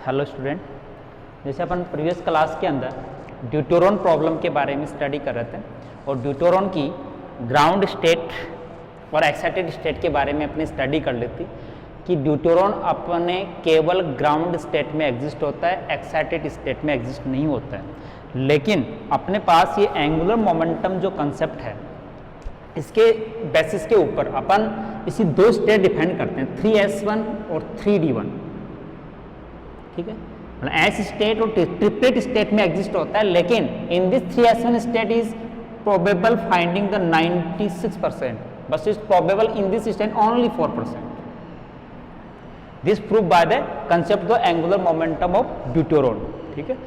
Hello student, जैसे अपन previous class के अंदर ड्यूटेरॉन प्रॉब्लम के बारे में स्टडी कर रहे थे और ड्यूटेरॉन की ग्राउंड स्टेट और एक्साइटेड स्टेट के बारे में अपनी स्टडी कर ली थी कि ड्यूटेरॉन अपने केवल ग्राउंड स्टेट में एग्जिस्ट होता है, एक्साइटेड स्टेट में एग्जिस्ट नहीं होता है। लेकिन अपने पास ये एंगुलर मोमेंटम जो कंसेप्ट है, इसके बेसिस के ऊपर अपन इसी दो स्टेट डिफाइन करते हैं, 3s1 और 3d1। ठीक है, मतलब एस स्टेट और ट्रिपलेट स्टेट में एग्जिस्ट होता है, लेकिन in this 3s1 state is probable finding the 96%, बस is probable in this state only 4%। This prove by the concept the angular momentum of deuteron. ठीक है,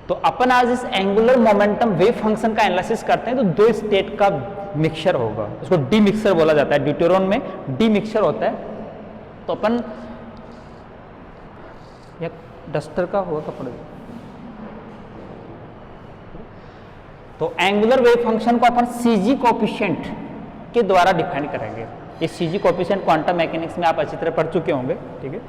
तो अपन आज इस एंगुलर मोमेंटम वेव फंक्शन का एनालिसिस करते हैं। तो दो स्टेट का मिक्सचर होगा, इसको डी मिक्सचर बोला जाता है। ड्यूटेरॉन में डी मिक्सचर होता है। तो अपन एक डस्टर का होगा कपड़े, तो एंगुलर वेव फंक्शन को अपन सीजी कोएफिशिएंट के द्वारा डिफाइन करेंगे। ये सीजी कोएफिशिएंट क्वांटम मैकेनिक्स में आप अच्छी तरह पढ़ चुके होंगे। ठीक है,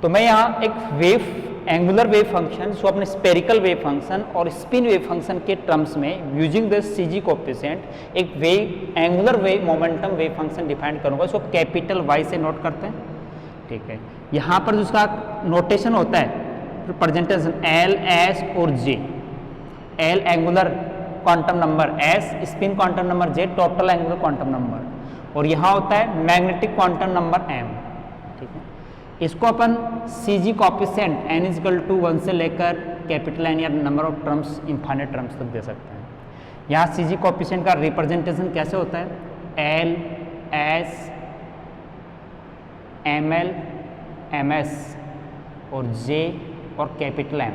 तो मैं यहाँ एक एंगुलर वेव फंक्शन सो अपने स्पेरिकल वेव फंक्शन और स्पिन वेव फंक्शन के टर्म्स में यूजिंग द सीजी कोएफिशिएंट एक angular wave momentum wave function define करूंगा। इसको कैपिटल वाई से नोट करते हैं। ठीक है, यहाँ पर जिसका नोटेशन होता है प्रेजेंटेशन एल, एस और J. L angular quantum number, S spin quantum number, J total angular quantum number, और यहाँ होता है मैग्नेटिक क्वांटम नंबर एम। ठीक है, इसको अपन सीजी कोएफिशिएंट n = 1 से लेकर कैपिटल एन या number of terms infinite terms तक दे सकते हैं। यहाँ सीजी कोएफिशिएंट का रिप्रेजेंटेशन कैसे होता है? L, S, M L, M S और जे और कैपिटल एम।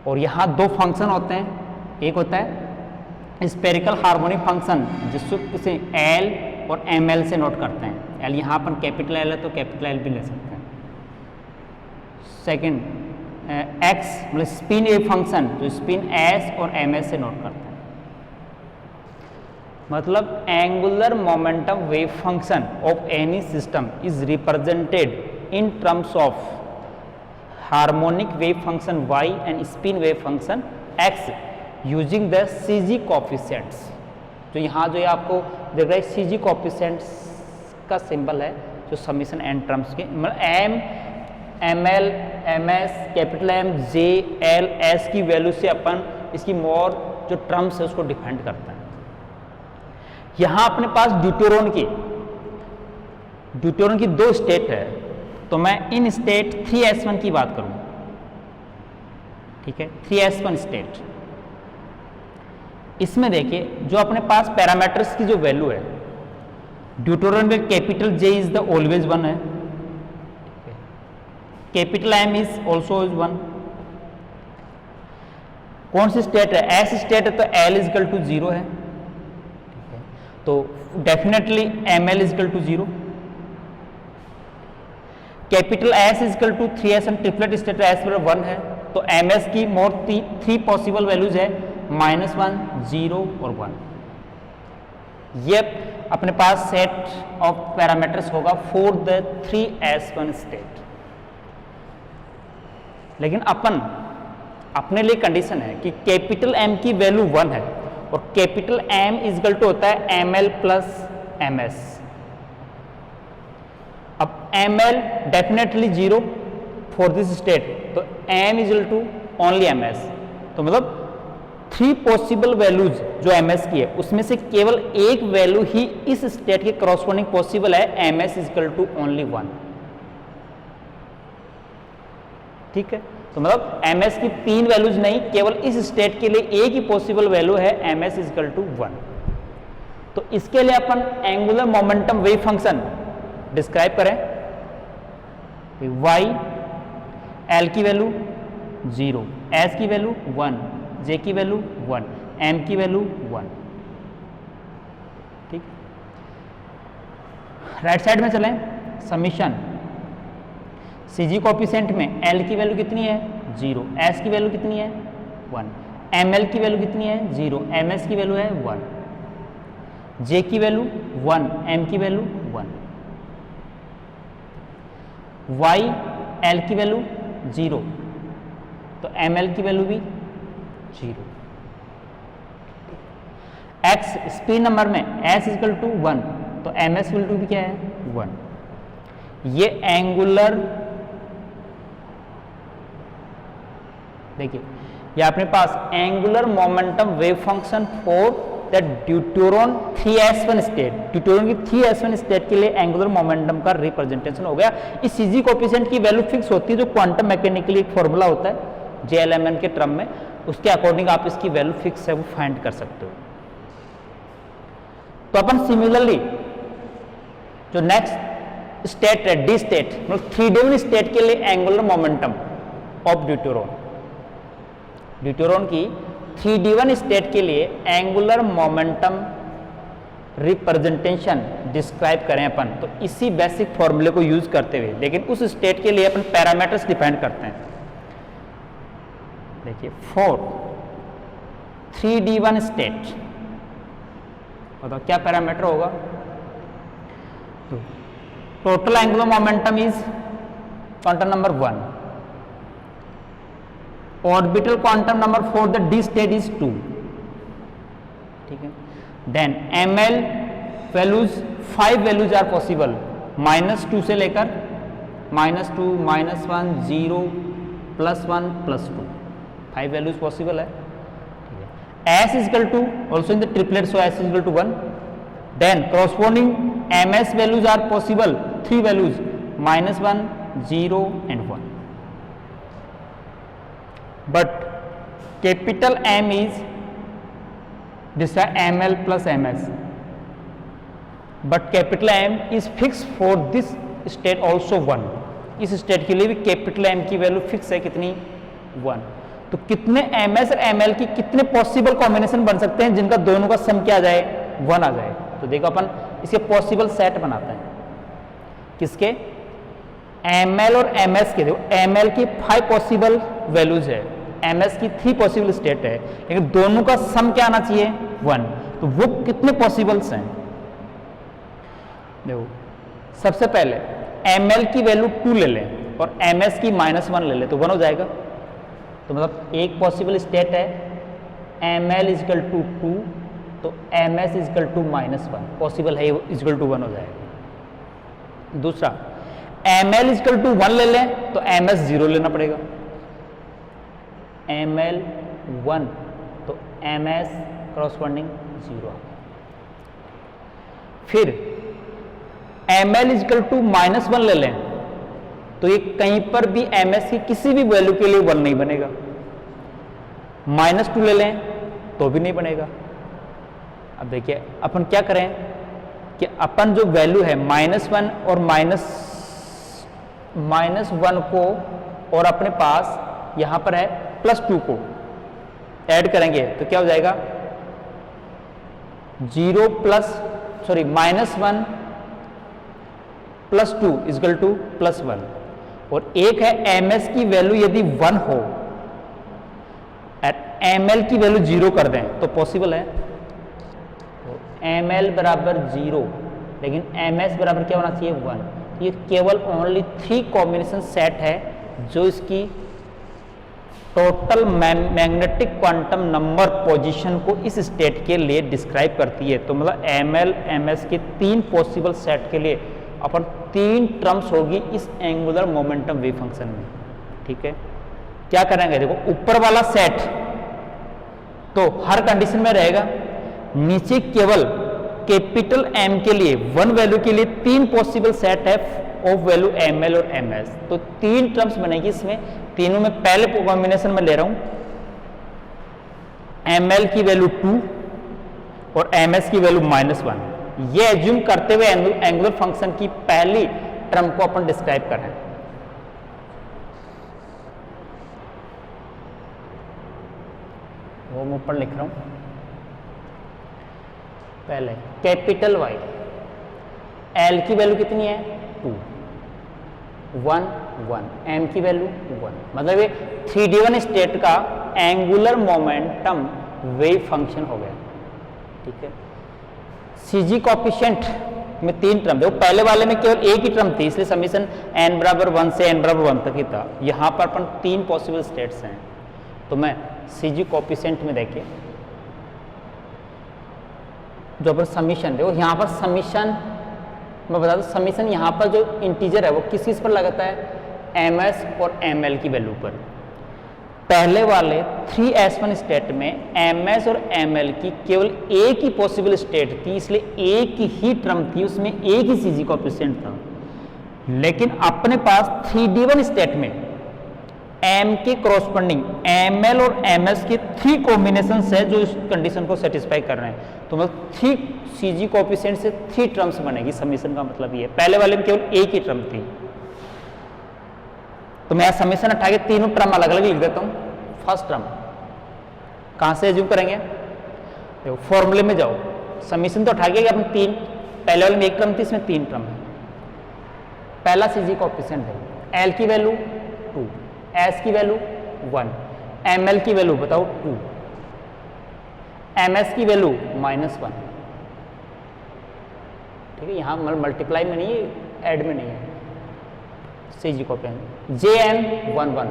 और यहाँ दो फंक्शन होते हैं, एक होता है स्पेरिकल हार्मोनिक फंक्शन जिसको किसी एल और एम एल से नोट करते हैं। एल यहाँ पर कैपिटल एल है तो कैपिटल एल भी ले सकते हैं। सेकंड एक्स मतलब स्पिन वेव फंक्शन जो स्पिन एस और एम एस से नोट करते हैं। मतलब angular momentum wave function of any system is represented in terms of harmonic wave function y and spin wave function x using the CG coefficients। जो यहाँ जो ये आपको देख रहा है CG coefficients का सिंबल है जो समीशन एन टर्म्स के, मतलब M, M L, M S, capital M, J, L, S की वैल्यू से अपन इसकी मोर जो टर्म्स है उसको डिफाइन करते हैं। यहाँ अपने पास ड्यूटेरॉन की दो स्टेट है, तो मैं इन स्टेट 3s1 की बात करूं। ठीक है, 3s1 स्टेट, इसमें देखिए जो अपने पास पैरामीटर्स की जो वैल्यू है, ड्यूटेरॉन में capital J is the always 1 है, कैपिटल M इज ऑल्सो 1। कौन सी स्टेट है? S स्टेट है तो L = 0 है। ठीक है, तो definitely ML = 0। Capital S = 3s1 triplet state S पर 1 है, तो MS की मोर 3 पॉसिबल वैल्यूज है, -1, 0 और 1। ये अपने पास सेट ऑफ पैरामीटर्स होगा फॉर द 3s1 स्टेट। लेकिन अपन अपने लिए कंडीशन है कि कैपिटल M की वैल्यू 1 है और कैपिटल M = होता है ML + MS। अब ML definitely 0 for this state, तो M = ओनली MS। तो मतलब 3 पॉसिबल वैल्यूज जो MS की है उसमें से केवल एक वैल्यू ही इस स्टेट के करस्पॉन्डिंग पॉसिबल है, MS = ओनली 1। ठीक है, तो मतलब MS की 3 वैल्यूज नहीं, केवल इस स्टेट के लिए एक ही पॉसिबल वैल्यू है, MS = 1। तो इसके लिए अपन angular momentum wave function describe करें। y, l की वैल्यू 0, s की वैल्यू 1, j की वैल्यू 1, m की वैल्यू 1। ठीक, राइट साइड में चलें। समीशन सीजी कोएफिशिएंट में l की वैल्यू कितनी है? 0, s की वैल्यू कितनी है? 1, ml की वैल्यू कितनी है? 0, ms की वैल्यू है 1, j की वैल्यू 1, m की वैल्यू 1। वाई एल की वैल्यू 0, तो एम एल की वैल्यू भी 0। एक्स स्पीड नंबर में एस इक्वल टू 1, तो एम एस इक्वल टू भी क्या है 1। ये एंगुलर, देखिए ये अपने पास angular momentum wave function for the deuteron 3s1 state, deuteron की 3s1 स्टेट के लिए एंगुलर मोमेंटम का रिप्रेजेंटेशन हो गया। इस सीजी कोएफिशिएंट की वैल्यू फिक्स होती है, जो क्वांटम मैकेनिकली एक फॉर्मूला होता है JLMN के टर्म में, उसके अकॉर्डिंग आप इसकी वैल्यू फिक्स है वो फाइंड कर सकते हो। तो अपन सिमिलरली जो नेक्स्ट स्टेट है डी स्टेट, मतलब 3D1 स्टेट के लिए एंगुलर मोमेंटम ऑफ ड्यूटोरॉन, ड्यूटोरॉन की 3D1 स्टेट के लिए एंगुलर मोमेंटम रिप्रेजेंटेशन डिस्क्राइब करें अपन, तो इसी बेसिक फॉर्मूले को यूज करते हुए, लेकिन उस स्टेट के लिए अपन पैरामीटर्स डिफाइन करते हैं। देखिए फॉर 3D1 स्टेट, बताओ क्या पैरामीटर होगा? तो total angular momentum is quantum number 1, orbital quantum number for the D state is 2, ठीक है। Then M L values 5 values are possible, -2 से लेकर -2, -1, 0, +1, +2, 5 वैल्यूज पॉसिबल है। S is equal to also in the triplet, so S is equal to 1. Then corresponding MS values are possible, 3 values, -1, 0 and 1. But capital M is this is ML plus MS. But capital M is fixed for this state also 1. इस state के लिए भी capital M की value fix है कितनी? 1। तो कितने MS और ML की कितने पॉसिबल कॉम्बिनेशन बन सकते हैं जिनका दोनों का सम क्या आ जाए? 1 आ जाए। तो देखो अपन इसके पॉसिबल सेट बनाते हैं, किसके? ML और MS के। देखो ML की 5 पॉसिबल वैल्यूज है, MS की 3 पॉसिबल स्टेट है, लेकिन दोनों का सम क्या आना चाहिए? 1। तो वो कितने पॉसिबल्स हैं? देखो सबसे पहले ML की वैल्यू 2 ले लें और MS की -1 ले लें, तो 1 हो जाएगा। तो मतलब एक पॉसिबल स्टेट है ML इज इक्वल टू 2, तो MS is equal to -1 possible है, इज इक्वल टू 1 हो जाएगा। दूसरा ML इज इक्वल टू 1 ले लें तो MS 0 लेना पड़ेगा, ML 1 तो MS करॉस्पॉन्डिंग 0। फिर ML इज इक्वल टू -1 ले लें तो ये कहीं पर भी MS की किसी भी वैल्यू के लिए 1 नहीं बनेगा, -2 ले लें तो भी नहीं बनेगा। अब देखिए अपन क्या करें कि अपन जो वैल्यू है -1 और -1 को और अपने पास यहां पर है +2 को ऐड करेंगे तो क्या हो जाएगा? -1 +2 इज इक्वल टू +1। और एक है MS की वैल्यू यदि 1 हो और ML की वैल्यू 0 कर दें तो पॉसिबल है। तो ML बराबर 0 लेकिन MS बराबर क्या होना चाहिए? 1। ये केवल ओनली 3 कॉम्बिनेशन सेट है जो इसकी total magnetic quantum number position को इस स्टेट के लिए डिस्क्राइब करती है। तो मतलब ML MS के 3 पॉसिबल सेट के लिए अपन 3 टर्म्स होगी इस एंगुलर मोमेंटम वेव फंक्शन में, ठीक है। क्या करेंगे? देखो ऊपर वाला सेट तो हर कंडीशन में रहेगा, नीचे केवल कैपिटल M के लिए 1 वैल्यू के लिए 3 पॉसिबल सेट है ऑफ वैल्यू ML और MS। तो 3 टर्म्स बनेगी इसमें, तीनों में पहले कॉम्बिनेशन में ले रहा हूं ML की वैल्यू 2 और MS की वैल्यू -1। ये एज्यूम करते हुए एंगुलर फंक्शन की पहली टर्म को अपन डिस्क्राइब कर रहे हैं। वो मैं ऊपर लिख रहा हूं, पहले कैपिटल Y L की वैल्यू कितनी है? 2, 1, 1, M की वैल्यू 1। मतलब ये 3D1 स्टेट का एंगुलर मोमेंटम वेव फंक्शन हो गया, ठीक है। CG कोएफिशिएंट में 3 टर्म थे। पहले वाले में केवल एक ही टर्म थी, इसलिए समीशन n बराबर 1 से n बराबर 1 तक ही था। यहाँ पर अपन 3 पॉसिबल स्टेट्स हैं। तो मैं सीजी कोएफिशिएंट में देखिए जो अपन समीशन देखो, यहाँ पर समीशन मैं बता दूं, समीशन यहाँ पर जो इंटीजर है वो किस चीज़ पर लगाता है, ms और ml की वैल्यू पर। पहले वाले 3s1 स्टेट में ms और ml की केवल एक ही पॉसिबल स्टेट थी, इसलिए एक ही टर्म थी, उसमें एक ही सीजी कोएफिशिएंट था। लेकिन अपने पास 3d1 स्टेट में m के कॉरस्पॉन्डिंग ml और ms के 3 कॉम्बिनेशन है जो इस कंडीशन को सेटिस्फाई कर रहे हैं। तो मतलब 3 सीजी कोएफिशिएंट से 3 टर्म्स बनेगी। समीशन का मतलब ये है, पहले वाले में केवल एक ही टर्म थी। तो मैं समीशन उठा के तीनों टर्म अलग अलग लिख देता हूं। फर्स्ट टर्म कहां से एज्यूम करेंगे, देखो फॉर्मूले में जाओ, समीशन तो उठा के अपन 3, पहले वाले में एक टर्म थी, इसमें 3 टर्म है। पहला सीजी कोएफिशिएंट है, एल की वैल्यू 2, एस की वैल्यू 1, ml की वैल्यू बताओ 2, ms की वैल्यू -1। ठीक है, यहां मल्टीप्लाई में नहीं है, ऐड में नहीं है। CG coefficient jn 1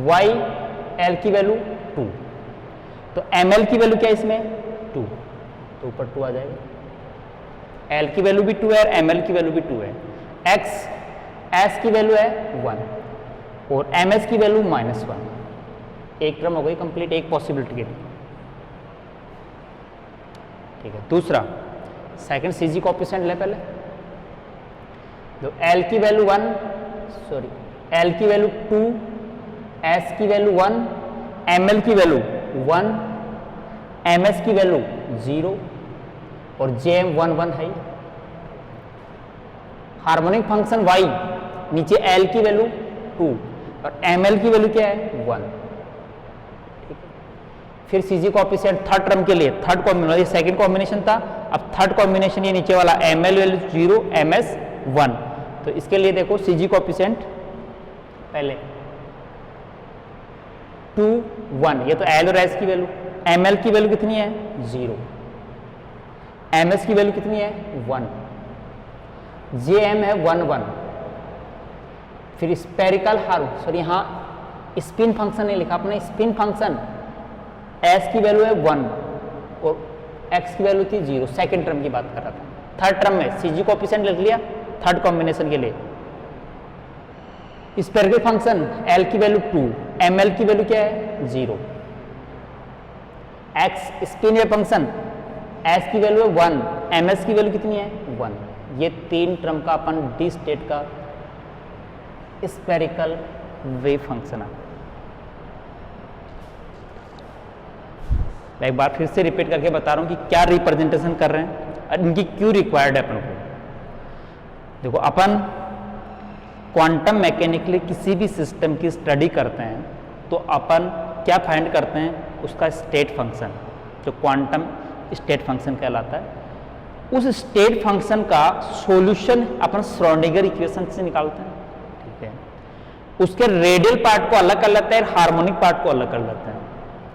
y l की वैल्यू 2, तो ml की वैल्यू क्या है इसमें 2, तो ऊपर 2 आ जाएगा। l की वैल्यू भी 2 है और ml की वैल्यू भी 2 है। x s की वैल्यू है 1 और ms की वैल्यू -1। एक टर्म हो गई कंप्लीट, एक पॉसिबिलिटी के लिए। ठीक है, दूसरा सेकंड सीजी कोएफिशिएंट ले पहले, तो l की वैल्यू 1, सॉरी l की वैल्यू 2, s की वैल्यू 1, ml की वैल्यू 1, ms की वैल्यू 0 और jm 1 है। हार्मोनिक फंक्शन y, नीचे l की वैल्यू 2 और ml की वैल्यू क्या है 1। ठीक है, फिर सीजी कोएफिशिएंट थर्ड टर्म के लिए, थर्ड कॉम्बिनेशन, ये सेकंड कॉम्बिनेशन था, अब थर्ड कॉम्बिनेशन ये नीचे वाला ml वैल्यू 0, ms 1। तो इसके लिए देखो सीजी कोएफिशिएंट पहले 2 1, ये तो l और s की वैल्यू, ml की वैल्यू कितनी है 0, ms की वैल्यू कितनी है 1, jm है 1 1। फिर स्पेरिकल सॉरी यहाँ स्पिन फंक्शन नहीं लिखा अपने, स्पिन फंक्शन s की वैल्यू है 1 और x की वैल्यू थी 0। सेकंड टर्म की बात कर रहा था। थर्ड टर्म में सीजी कोएफिशिएंट लिख लिया थर्ड कॉम्बिनेशन के लिए। स्पेरिकल फंक्शन l की वैल्यू 2, ml की वैल्यू क्या है 0, x स्पिन फंक्शन s की वैल्यू है 1, ms की वैल्यू कितनी है 1। ये 3 टर्म का अपन डी स्टेट का स्पेरिकल वेव फंक्शन है। मैं एक बार फिर से रिपीट करके बता रहा हूं कि क्या रिप्रेजेंटेशन कर रहे हैं और इनकी क्यों रिक्वायर्ड है अपन को। देखो अपन क्वांटम मैकेनिकली किसी भी सिस्टम की स्टडी करते हैं तो अपन क्या फाइंड करते हैं, उसका स्टेट फंक्शन, जो क्वांटम स्टेट फंक्शन कहलाता है, उस स्टेट फंक्शन का सॉल्यूशन अपन श्रोडिंगर इक्वेशन से निकालते हैं। ठीक है, उसके रेडियल पार्ट को अलग कर लेते हैं, हार्मोनिक पार्ट को अलग कर लेते हैं,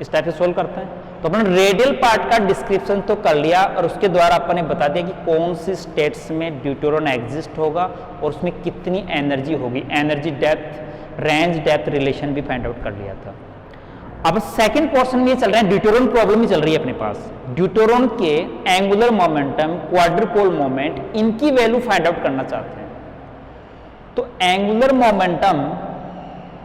इस टाइप से सोल्व करते हैं। तो अपन रेडियल पार्ट का डिस्क्रिप्शन तो कर लिया और उसके द्वारा अपन ने बता दिया कि कौन सी स्टेट्स में ड्यूटेरॉन एग्जिस्ट होगा और उसमें कितनी एनर्जी होगी, energy depth, range depth relation भी फाइंड आउट कर लिया था। अब सेकंड पोर्शन में ये चल रहा है, ड्यूटेरॉन प्रॉब्लम ही चल रही है अपने पास। ड्यूटेरॉन के एंगुलर मोमेंटम, क्वाड्रुपोल मोमेंट, इनकी वैल्यू फाइंड आउट करना चाहते हैं। तो एंगुलर मोमेंटम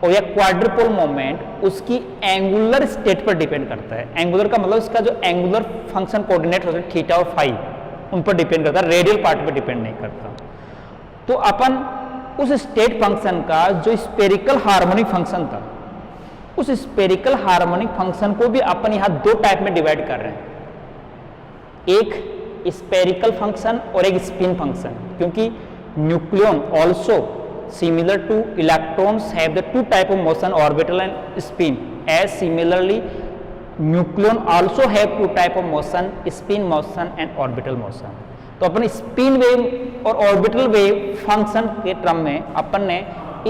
और या क्वाड्रुपोल मोमेंट उसकी एंगुलर स्टेट पर डिपेंड करता है। एंगुलर का मतलब इसका जो एंगुलर फंक्शन कोऑर्डिनेट होते हैं थीटा और फाई, उन पर डिपेंड करता है, रेडियल पार्ट पर डिपेंड नहीं करता। तो अपन उस स्टेट फंक्शन का जो स्पेरिकल हार्मोनिक फंक्शन था, उस स्पेरिकल हार्मोनिक फंक्शन को भी अपन यहां 2 टाइप में डिवाइड कर रहे हैं, एक स्पेरिकल फंक्शन और एक स्पिन फंक्शन, क्योंकि nucleon also similar to electrons have the 2 type of motion, orbital and spin, as similarly nucleon also have 2 type of motion, spin motion and orbital motion। तो अपन spin wave और orbital wave function के term में अपन ने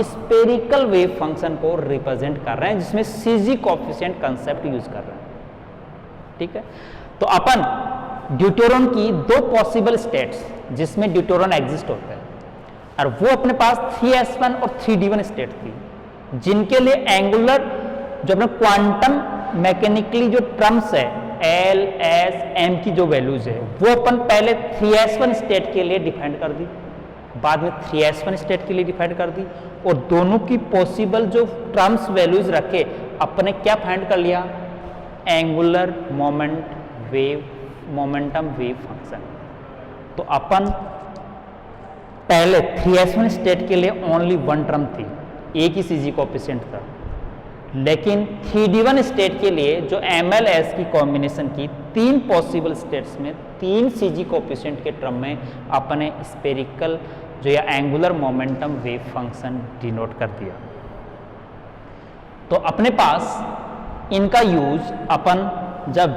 spherical wave function को represent कर रहे हैं, जिसमें सीजी कोएफिशिएंट कांसेप्ट यूज कर रहे हैं। ठीक है, तो अपन ड्यूटोरॉन की दो पॉसिबल स्टेट्स जिसमें ड्यूटोरॉन एग्जिस्ट होता है, और वो अपने पास 3s1 और 3d1 स्टेट थी, जिनके लिए एंगुलर जो अपने क्वांटम मैकेनिकली जो टर्म्स है एल एस एम की जो वैल्यूज है वो अपन पहले 3s1 स्टेट के लिए डिफाइन कर दी, बाद में 3s1 स्टेट के लिए डिफाइन कर दी, और दोनों की पॉसिबल जो टर्म्स वैल्यूज रखे अपने क्या फाइंड कर लिया, एंगुलर मोमेंटम वेव फंक्शन। तो अपन पहले 3s1 स्टेट के लिए ओनली वन टर्म थी, एक ही सीजी कोएफिशिएंट था, लेकिन 3d1 स्टेट के लिए जो MLS की कॉम्बिनेशन की तीन पॉसिबल स्टेट्स में तीन सीजी कोएफिशिएंट के टर्म में अपने स्पेरिकल जो या angular momentum wave function denote कर दिया। तो अपने पास इनका यूज अपन जब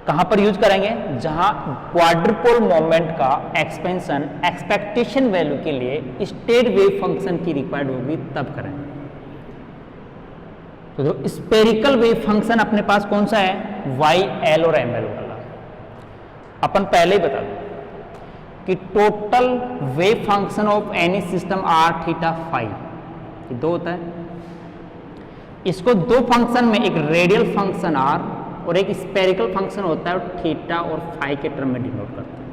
कहां पर यूज करेंगे, जहां क्वाड्रुपोल मोमेंट का एक्सपेंशन एक्सपेक्टेशन वैल्यू के लिए स्टेट वेव फंक्शन की रिक्वायर्ड होगी तब करेंगे। तो स्पेरिकल वेव फंक्शन अपने पास कौन सा है, YL और ML वाला। अपन पहले ही बता दें कि total wave function of any system R theta phi दो होता है। इसको दो फंक्शन में एक रेडियल फंक्शन R और एक स्पेरिकल फंक्शन होता है, और थीटा और फाई के टर्म में डिनोट करते हैं।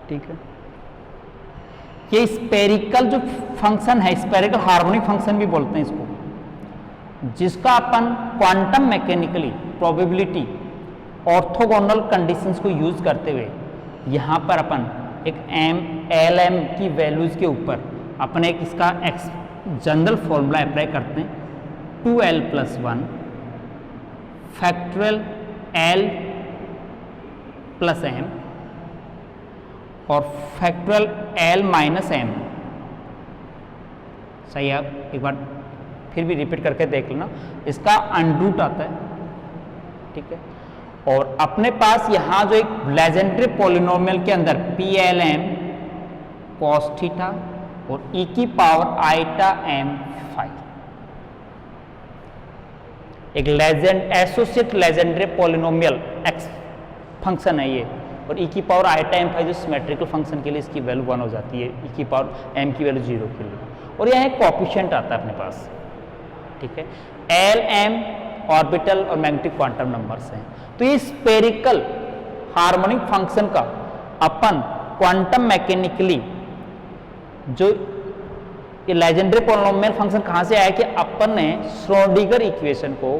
ठीक है, ये स्पेरिकल जो फंक्शन है, स्पेरिकल हार्मोनिक फंक्शन भी बोलते हैं इसको, जिसका अपन quantum mechanically probability orthogonal conditions को यूज करते हुए यहाँ पर अपन एक LM की वैल्यूज के ऊपर अपन एक इसका जनरल फॉर्मूला अप्लाई करते हैं, 2l+1 factorial L plus M और फैक्टोरियल L माइनस M। सही है, एक बार फिर भी रिपीट करके देख लेना, इसका अंडरूट आता है। ठीक है, और अपने पास यहां जो एक लेजेंडरी पॉलिनोमियल के अंदर PLM cos थीटा और e की पावर आइटा m फाई, एक associate legendary polynomial x function है ये, और e की पावर आइटा m फाई जो सिमेट्रिकल फंक्शन के लिए इसकी वैल्यू 1 हो जाती है, e की पावर m की वैल्यू 0 के लिए, और यहाँ एक कोएफिशिएंट आता है अपने पास। ठीक है, L M ऑर्बिटल और मैग्नेटिक क्वांटम नंबर्स हैं। तो ये स्पेरिकल हार्मोनिक फंक्शन का अपन क्वांटम मैकेनिकली जो ये लेजेंडरी पॉलिनोमियल फंक्शन कहां से आया कि अपन ने श्रोडिंगर इक्वेशन को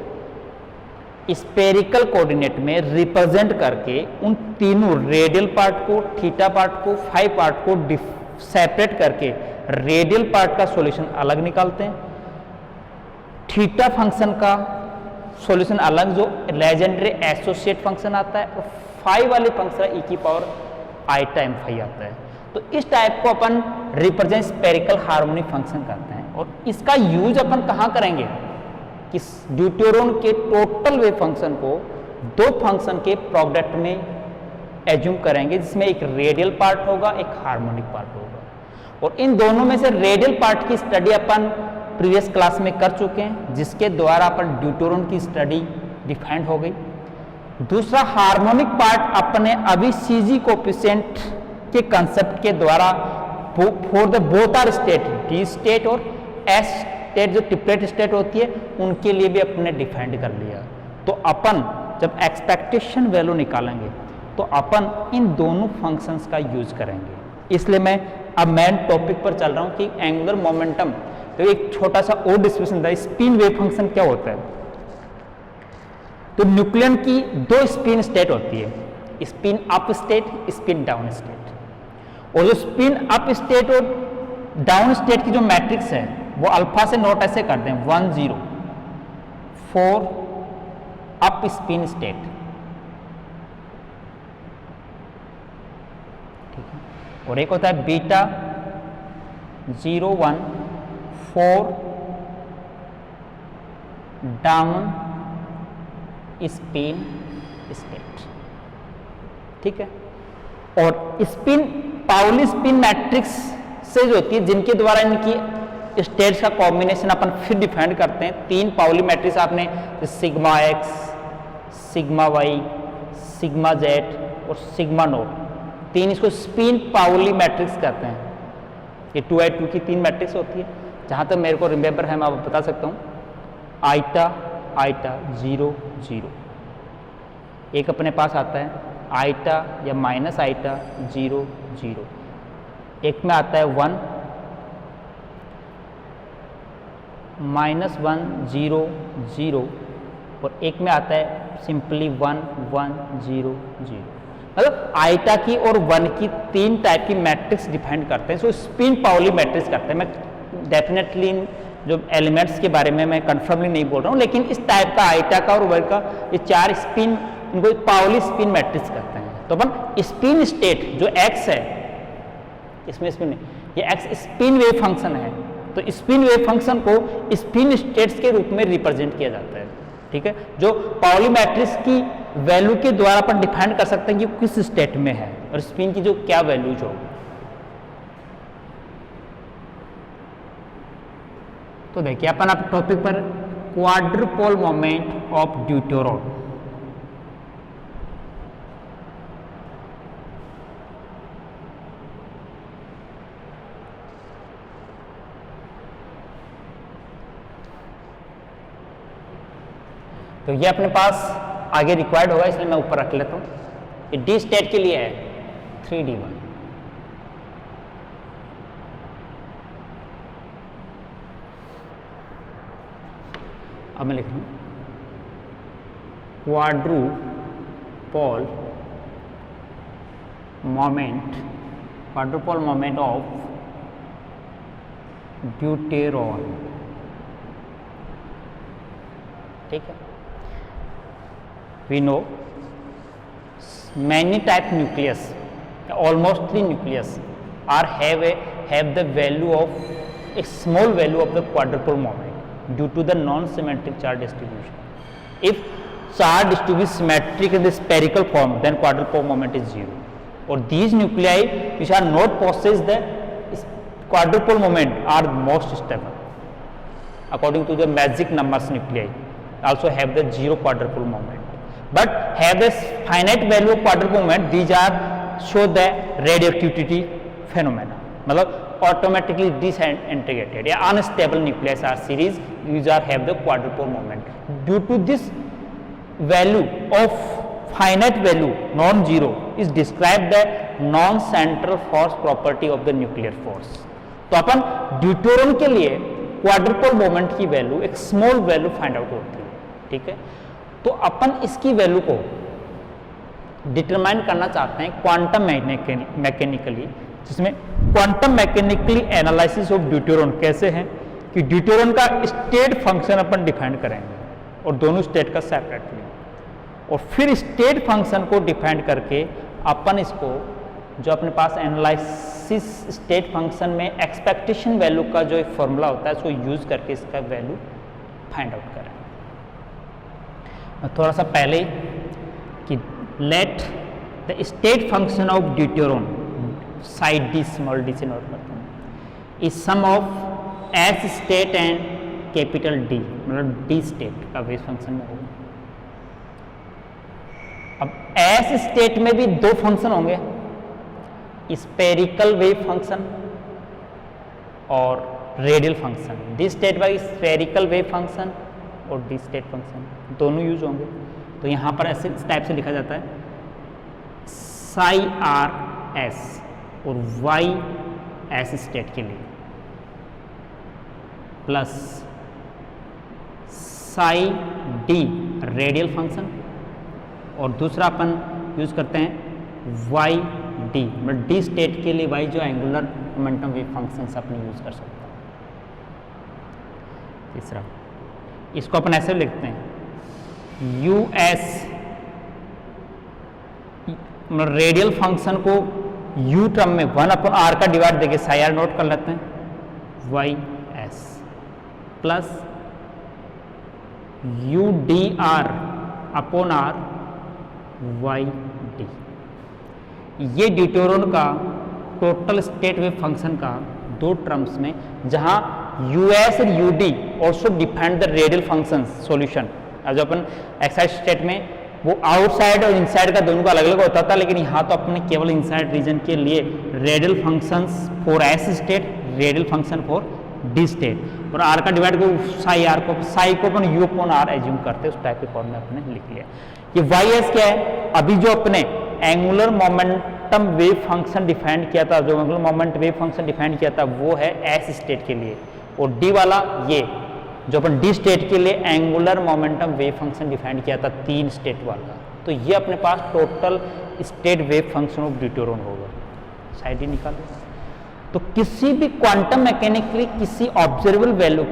स्पेरिकल कोऑर्डिनेट में रिप्रेजेंट करके उन तीनों रेडियल पार्ट को, थीटा पार्ट को, फाई पार्ट को सेपरेट करके रेडियल पार्ट का सॉल्यूशन अलग निकालते हैं, थीटा फंक्शन का सॉल्यूशन अलग जो लेजेंडरी एसोसिएट फंक्शन आता है, और फाई वाले फंक्शन e की पावर आइटा m फाई आता है। तो इस टाइप को अपन रिप्रेजेंट स्पेरिकल हार्मोनिक फंक्शन करते हैं, और इसका यूज अपन कहाँ करेंगे कि ड्यूटोरॉन के टोटल वेव फंक्शन को दो फंक्शन के प्रोडक्ट में एज्यूम करेंगे, जिसमें एक रेडियल पार्ट होगा, एक हार्मोनिक पार्ट होगा, और इन दोनों में से रेडियल पार्ट की स्टडी अपन प्रीवियस क्लास में कर चुके हैं, जिसके द्वारा अपन ड्यूटोरॉन की स्टडी डिफाइंड हो गई। दूसरा हार्मोनिक पार्ट अपने अभी सीजी कोएफिशिएंट के कंसेप्ट के द्वारा for the both R state, D state और एस स्टेट जो ट्रिपलेट स्टेट होती है, उनके लिए भी अपने डिफाइंड कर लिया। तो अपन जब एक्सपेक्टेशन वैल्यू निकालेंगे तो अपन इन दोनों फंक्शंस का यूज करेंगे। इसलिए मैं अब मेन टॉपिक पर चल रहा हूं कि एंगुलर मोमेंटम, तो एक छोटा सा और डिस्कशन था, स्पिन वेव फंक्शन क्या होता है। तो न्यूक्लियन की दो स्पिन स्टेट होती है, spin up state, spin down state, और जो स्पिन अप स्टेट और डाउन स्टेट की जो मैट्रिक्स है वो अल्फा से नोट ऐसे करते हैं 1 0 4 अप स्पिन स्टेट। ठीक है, और एक होता है बीटा 0 1 4 डाउन स्पिन स्टेट। ठीक है, और स्पिन पाउली स्पिन मैट्रिक्स से जो होती है, जिनके द्वारा इनकी स्टेट्स का कॉम्बिनेशन अपन फिर डिफाइन करते हैं। तीन पाउली मैट्रिक्स आपने sigma x, sigma y, sigma z और सिग्मा नोट, तीन इसको स्पिन पाउली मैट्रिक्स कहते हैं। ये 2×2 की 3 मैट्रिक्स होती है। जहाँ तक मेरे को रिमेंबर है मैं आपको बता सकता हूँ, आइटा आइटा 0 0, एक अपने पास आता है आइटा या माइनस आइटा 0 0, एक में आता है 1 -1 0 0, और एक में आता है सिंपली 1 1 0 0। मतलब आइटा की और 1 की 3 टाइप की मैट्रिक्स डिफाइन करते हैं, सो स्पिन पाउली मैट्रिक्स करते हैं। मैं डेफिनेटली जो एलिमेंट्स के बारे में मैं कंफर्मली नहीं बोल रहा हूँ, लेकिन इस टाइप का आइटा का और 1 का ये 4 स्पिन, इनको पाउली स्पिन मैट्रिक्स कहते हैं। तो अपन स्पिन स्टेट जो x है, इसमें स्पिन नहीं, ये x स्पिन वेव फंक्शन है, तो स्पिन वेव फंक्शन को स्पिन स्टेट्स के रूप में रिप्रेजेंट किया जाता है। ठीक है, जो पाउली मैट्रिक्स की वैल्यू के द्वारा अपन डिफाइन कर सकते हैं कि किस स्टेट में है और स्पिन की जो क्या वैल्यूज होगी। तो देखिए अपन अब टॉपिक पर क्वाड्रुपोल मोमेंट ऑफ ड्यूटेरॉन। तो ये अपने पास आगे रिक्वायर्ड होगा, इसलिए मैं ऊपर रख लेता हूँ। ये डी स्टेट के लिए है 3d1। अब मैं लिख रहा हूँ क्वाड्रुपोल मोमेंट ऑफ ड्यूटेरॉन। ठीक है, we know many type nucleus, almost 3 nucleus are have the value of a small value of the quadrupole moment due to the non-symmetric charge distribution. If charge distribution symmetric in the spherical form, then quadrupole moment is 0. Or these nuclei which are not possess the quadrupole moment are most stable according to the magic numbers nuclei, also have the 0 quadrupole moment. But have the finite value of quadrupole moment, these are show the radioactivity phenomena, मतलब automatically disintegrated या unstable nucleus are series, these are have the quadrupole moment. Due to this value of finite value non-zero is described the non-central force property of the nuclear force. तो अपन deuteron के लिए quadrupole moment की value एक small value find out होती है। ठीक है, तो अपन इसकी वैल्यू को डिटरमाइन करना चाहते हैं क्वांटम मैकेनिकली, जिसमें quantum mechanically analysis of deuteron कैसे है कि ड्यूटेरॉन का स्टेट फंक्शन अपन डिफाइन करेंगे और दोनों स्टेट का सेपरेटली, और फिर स्टेट फंक्शन को डिफाइन करके अपन इसको जो अपने पास एनालिसिस स्टेट फंक्शन में एक्सपेक्टेशन वैल्यू का जो एक फॉर्मूला होता है उसको यूज करके इसका वैल्यू फाइंड आउट करें। थोड़ा सा पहले कि let the state function of deuteron psi d small d से नोट करता हूँ is sum of S state and capital D, मतलब डी स्टेट का वेव फंक्शन में होगा। अब एस स्टेट में भी 2 फंक्शन होंगे, स्पेरिकल वेव फंक्शन और radial function. D state by spherical wave function और डी स्टेट फंक्शन दोनों यूज होंगे। तो यहाँ पर ऐसे इस टाइप से लिखा जाता है साई आर एस और वाई एस स्टेट के लिए plus psi D radial function, और दूसरा अपन यूज करते हैं वाई डी, मतलब डी स्टेट के लिए वाई जो एंगुलर मोमेंटम वेव फंक्शन अपने यूज कर सकते हैं। तीसरा इसको अपन ऐसे लिखते हैं यू एस, रेडियल फंक्शन को u टर्म में 1/r का डिवाइड देके साई आर नोट कर लेते हैं Y S plus U D R upon R Y D. ये ड्यूटेरॉन का टोटल स्टेट वेव फंक्शन का 2 टर्म्स में, जहां यूएस और UD also defined the radial function solution. अब जो अपन एक्साइज स्टेट में वो आउटसाइड और इनसाइड का दोनों का अलग अलग होता था, लेकिन यहाँ तो अपने केवल इनसाइड रीजन के लिए radial functions for S state, radial function for D state, और आर का डिवाइड को साई को अपन यू अपॉन आर एज्यूम करते हैं, उस टाइप के फॉर्म में अपने लिख लिया। ये वाई एस क्या है, अभी जो अपने angular momentum wave function define किया था, जो angular moment wave function define किया था वो है एस स्टेट के लिए, और डी वाला ये जो अपन डी स्टेट के लिए angular momentum wave function define किया था 3 स्टेट वाला, तो ये अपने पास total state wave function of deuteron होगा। साइड ही निकालो। तो किसी भी क्वांटम मैकेनिकली किसी ऑब्जर्वेबल वैल्यू,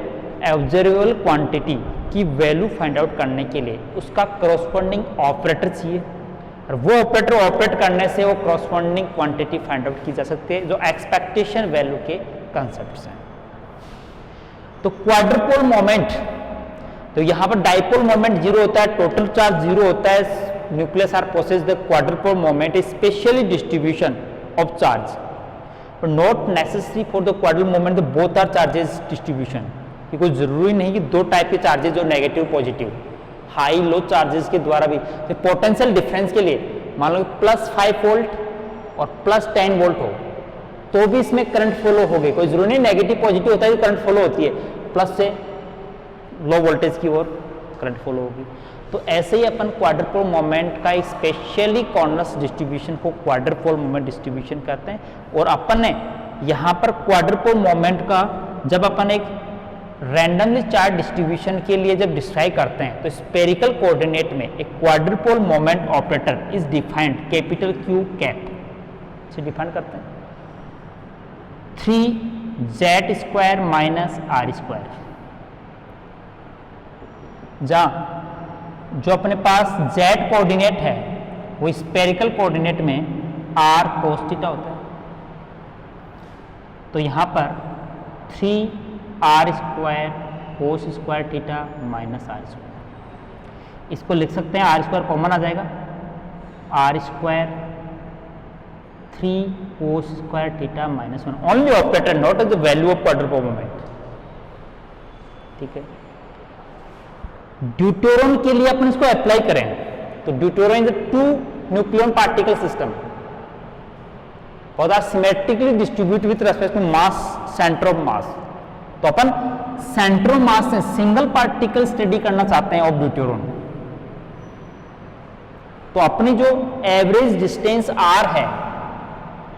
ऑब्जर्वेबल क्वांटिटी की वैल्यू फाइंड आउट करने के लिए उसका करस्पॉन्डिंग ऑपरेटर चाहिए, और वो ऑपरेटर ऑपरेट करने से वो करस्पॉन्डिंग क्वांटिटी फाइंड आउट की जा सकती है, जो एक्सपेक्टेशन वैल्यू के कंसेप्ट्स हैं। तो क्वाड्रुपोल मोमेंट, तो यहाँ पर डाइपोल मोमेंट 0 होता है, टोटल चार्ज 0 होता है, nucleus are possess the quadrupole moment specially distribution of charge, but not necessary for the quadruple moment the both are charges distribution, कि कोई जरूरी नहीं कि दो टाइप के चार्जेस जो negative positive high low charges के द्वारा भी, तो पोटेंशियल डिफरेंस के लिए मान लो +5 वोल्ट और +10 वोल्ट हो तो भी इसमें करंट फ्लो होगी, कोई जरूरी नहीं नेगेटिव पॉजिटिव होता है तो करंट फ्लो होती है, प्लस से लो वोल्टेज की ओर करंट फ्लो होगी। तो ऐसे ही अपन क्वाड्रुपोल मोमेंट का स्पेशली कॉर्नर्स डिस्ट्रीब्यूशन को क्वाड्रुपोल मोमेंट डिस्ट्रीब्यूशन करते हैं, और अपन ने यहाँ पर क्वाड्रुपोल मोमेंट का जब अपन एक रैंडमली चार्ज डिस्ट्रीब्यूशन के लिए जब डिस्क्राइब करते हैं तो स्पेरिकल कोऑर्डिनेट में एक quadrupole moment operator is defined capital Q cap से डिफाइन करते हैं 3z² - r², जहाँ जो अपने पास z कोऑर्डिनेट है वो स्पेरिकल कोऑर्डिनेट में r cos थीटा होता है, तो यहाँ पर 3r² cos² थीटा -r², इसको लिख सकते हैं r² कॉमन आ जाएगा, r² 3 cos² theta -1 only operator not the value of quadrupole moment. ठीक है, ड्यूटेरॉन के लिए अपन इसको अप्लाई करें तो deuteron is 2 nucleon particle system, और symmetrically distribute with respect to mass, center of mass. तो अपन सेंटर ऑफ मास से सिंगल पार्टिकल स्टडी करना चाहते हैं ऑफ ड्यूटेरॉन, तो अपनी जो एवरेज डिस्टेंस r है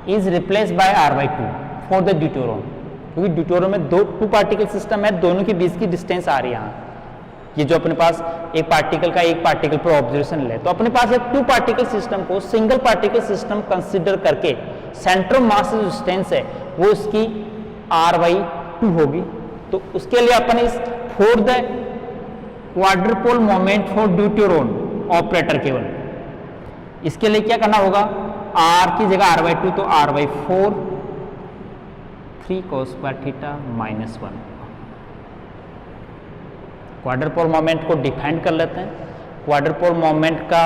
is replace by r/2 for the deuteron, क्योंकि ड्यूटेरॉन में 2 पार्टिकल सिस्टम है, दोनों के बीच की डिस्टेंस आ रही है यहाँ, ये जो अपने पास एक पार्टिकल का एक पार्टिकल पर ऑब्जर्वेशन ले, तो अपने पास एक 2 पार्टिकल सिस्टम को सिंगल पार्टिकल सिस्टम कंसीडर करके सेंटर ऑफ मास डिस्टेंस है वो इसकी r/2 होगी। तो उसके लिए अपन इस for the quadrupole moment for deuteron operator केवल इसके लिए क्या करना होगा, r की जगह r/2 तो r/4 3 cos² theta -1। Quadrupole moment को डिफाइन कर लेते हैं, क्वाड्रुपोल मोमेंट का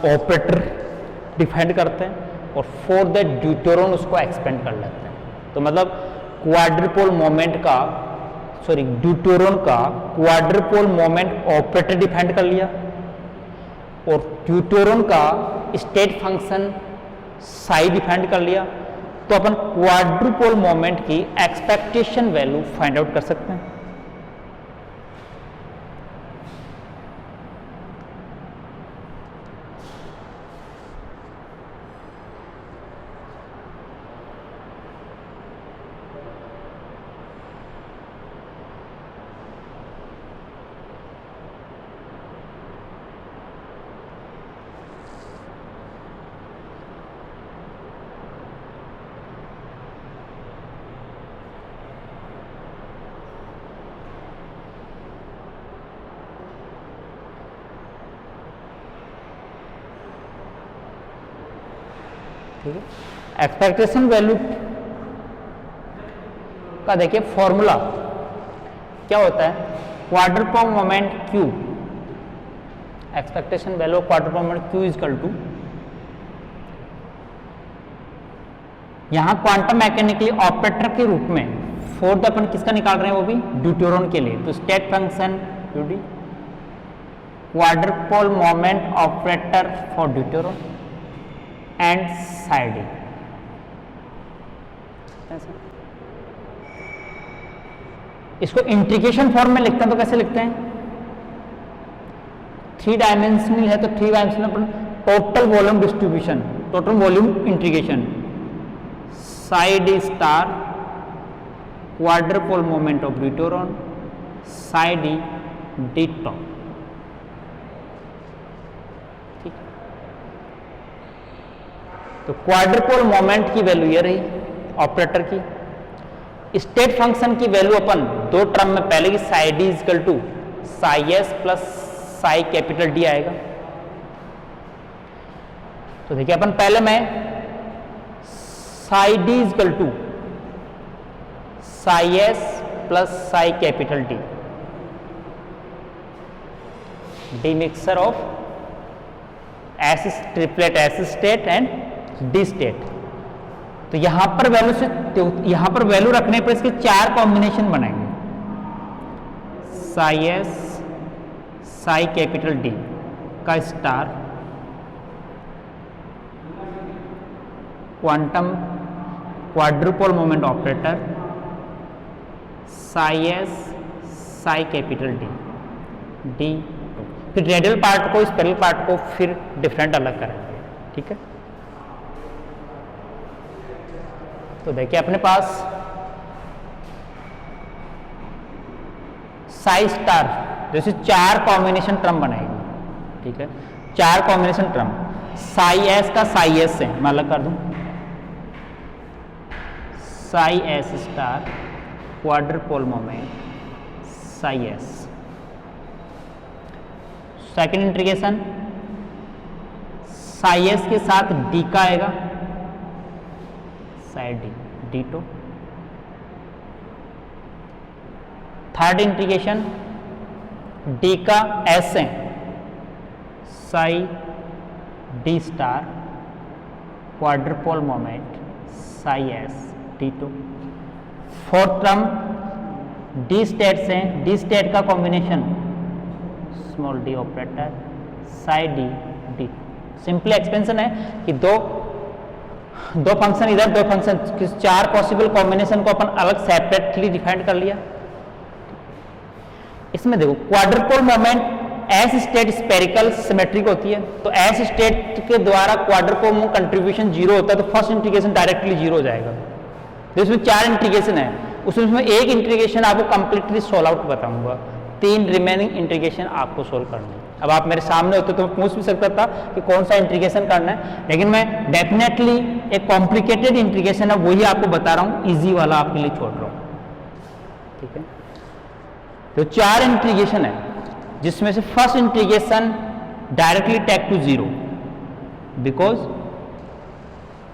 ऑपरेटर डिफाइन करते हैं, और फॉर द ड्यूटेरॉन उसको एक्सपेंड कर लेते हैं। तो मतलब क्वाड्रुपोल मोमेंट का ड्यूटेरॉन का क्वाड्रुपोल मोमेंट ऑपरेटर डिफाइन कर लिया, और ड्यूटेरॉन का स्टेट फंक्शन साई डिफाइन कर लिया, तो अपन क्वाड्रुपोल मोमेंट की एक्सपेक्टेशन वैल्यू फाइंड आउट कर सकते हैं। एक्सपेक्टेशन वैल्यू का देखिए फॉर्मूला क्या होता है, quadrupole moment Q, expectation value of quadrupole moment Q is equal to, यहां क्वांटम मैकेनिकली ऑपरेटर के रूप में फोर्थ अपन किसका निकाल रहे हैं, वो भी ड्यूटेरॉन के लिए, तो state function UD quadrupole moment operator for deuteron and psi d। इसको इंटीग्रेशन फॉर्म में लिखते हैं तो कैसे लिखते हैं? 3 डायमेंशनल है तो 3 डायमेंशनल पर total volume distribution, total volume integration, psi d star quadrupole moment of deuteron psi d d top. ठीक, तो क्वाड्रुपोल मोमेंट की वैल्यू ये रही ऑपरेटर की। स्टेट फंक्शन की वैल्यू अपन दो टर्म में, पहले की psi d is equal to psi s plus psi capital D आएगा। तो देखिए अपन पहले में psi d is equal to psi s plus psi capital D, D mixer of S triplet S state and D state. तो यहां पर वैल्यू से, यहां पर वैल्यू रखने पर इसके 4 कॉम्बिनेशन बनाएंगे, psi s psi capital D का star, quantum quadrupole moment operator psi s psi capital D, फिर रेडियल पार्ट को, स्पेरल पार्ट को फिर डिफरेंट अलग करेंगे। ठीक है, तो देखिए अपने पास psi स्टार जैसे 4 कॉम्बिनेशन टर्म बनाएगी। ठीक है, 4 कॉम्बिनेशन टर्म, psi s का psi s से मैं अलग कर दूं, psi s star quadrupole moment psi s। Second integration psi s के साथ d का आएगा, psi d d two. Third integration d का s है, psi d star quadrupole moment psi s d two. Fourth term d state से, d state का combination small d operator psi d d। Simple expansion है कि दो function इधर, दो function, 4 possible combination को अपन अलग सेपरेटली डिफाइन कर लिया। इसमें देखो quadrupole moment S state spherical symmetric होती है, तो एस स्टेट के द्वारा क्वाड्रुपोल में कंट्रीब्यूशन 0 होता है, तो फर्स्ट इंटीग्रेशन डायरेक्टली 0 हो जाएगा। तो इसमें 4 इंटीग्रेशन है, उसमें एक इंटीग्रेशन आपको कंप्लीटली सोल्व आउट बताऊंगा, 3 रिमेनिंग इंटीग्रेशन आपको सोल्व करना है। अब आप मेरे सामने होते तो मैं पूछ भी सकता था कि कौन सा इंटीग्रेशन करना है, लेकिन मैं डेफिनेटली एक कॉम्प्लिकेटेड इंटीग्रेशन है वही आपको बता रहा हूँ, इजी वाला आपके लिए छोड़ रहा हूँ। ठीक है, तो 4 इंटीग्रेशन है, जिसमें से first integration directly take to 0 because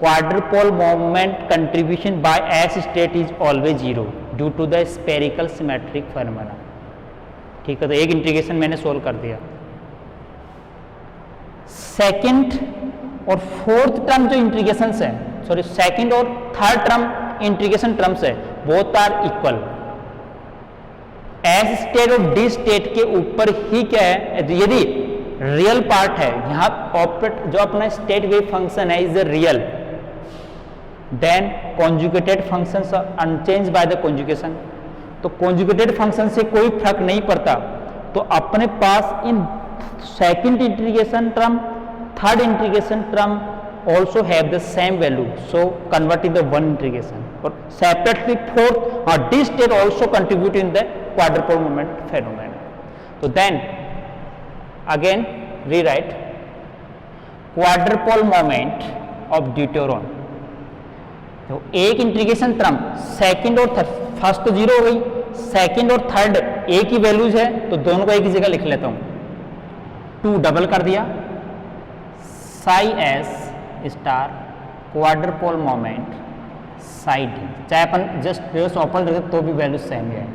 quadrupole moment contribution by S state is always 0 due to the spherical symmetric phenomena. ठीक है, तो एक इंटीग्रेशन मैंने सोल्व कर दिया। सेकंड और फोर्थ टर्म जो इंटीग्रेशन है, सॉरी सेकंड और थर्ड टर्म इंटीग्रेशन टर्म्स है, both are equal. S state और डी स्टेट के ऊपर ही क्या है, यदि रियल पार्ट है, यहां ऑपरेट जो अपना स्टेट वेव फंक्शन है is a real, then conjugated functions are unchange by the conjugation. तो कॉन्जुगेटेड फंक्शन से कोई फर्क नहीं पड़ता, तो अपने पास in second integration term, third integration term also have the same value, so convert in the one integration, or separately fourth or d state also contribute in the quadrupole moment phenomenon. So then again rewrite quadrupole moment of deuteron। तो एक integration term second और third, first तो 0 हो गई, second और third एक ही values है, तो दोनों को एक ही जगह लिख लेता हूं, 2 डबल कर दिया, psi s star quadrupole moment psi d, चाहे अपन जस्ट रिवर्स ओपन रखें तो भी वैल्यू सेम है।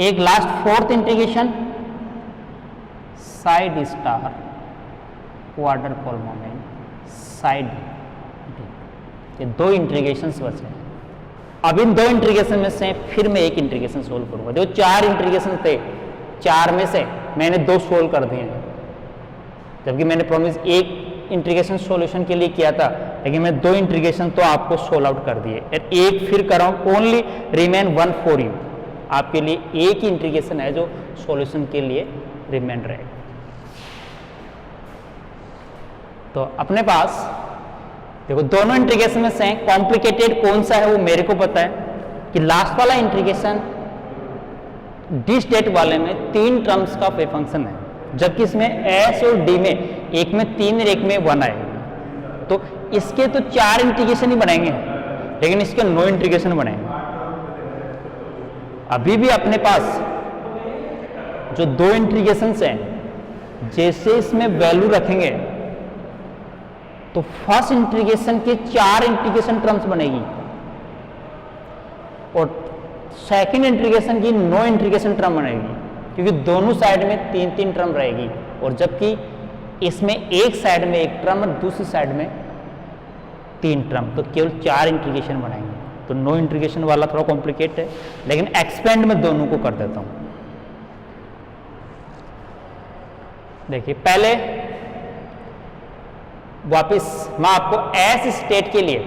एक last fourth integration psi d star quadrupole moment psi d। ये 2 इंटीग्रेशंस बचे हैं। अब इन 2 इंटीग्रेशन में से फिर मैं एक इंटीग्रेशन सोल्व करूंगा। देखो 4 इंटीग्रेशन थे, 4 में से मैंने 2 सोल्व कर दिए हैं, जबकि मैंने प्रॉमिस एक इंटीग्रेशन सॉल्यूशन के लिए किया था, लेकिन मैं 2 इंटीग्रेशन तो आपको सोल्व आउट कर दिए, एक फिर कर रहा हूँ। ओनली रिमेन 1 फॉर यू, आपके लिए एक ही इंटीग्रेशन है जो सॉल्यूशन के लिए रिमेन रहेगा। तो अपने पास देखो दोनों इंटीग्रेशन में से कॉम्प्लिकेटेड कौन सा है वो मेरे को पता है कि लास्ट वाला इंटीग्रेशन डी स्टेट वाले में 3 टर्म्स का वेव फंक्शन है, जबकि इसमें एस और डी में एक में 3 और एक में 1 आएगा। तो इसके तो 4 इंटीग्रेशन ही बनाएंगे, लेकिन इसके 9 इंटीग्रेशन बनाएंगे। अभी भी अपने पास जो 2 इंटीग्रेशंस हैं, जैसे इसमें वैल्यू रखेंगे तो फर्स्ट इंटीग्रेशन के 4 इंटीग्रेशन टर्म्स बनेगी और सेकंड इंटीग्रेशन की 9 इंटीग्रेशन टर्म बनेगी, क्योंकि दोनों साइड में 3-3 टर्म रहेगी, और जबकि इसमें एक साइड में 1 टर्म और दूसरी साइड में 3 टर्म, तो केवल 4 इंटीग्रेशन बनाएंगे। तो 9 इंटीग्रेशन वाला थोड़ा कॉम्प्लिकेट है, लेकिन एक्सपेंड में दोनों को कर देता हूं। देखिए पहले वापस मैं आपको एस स्टेट के लिए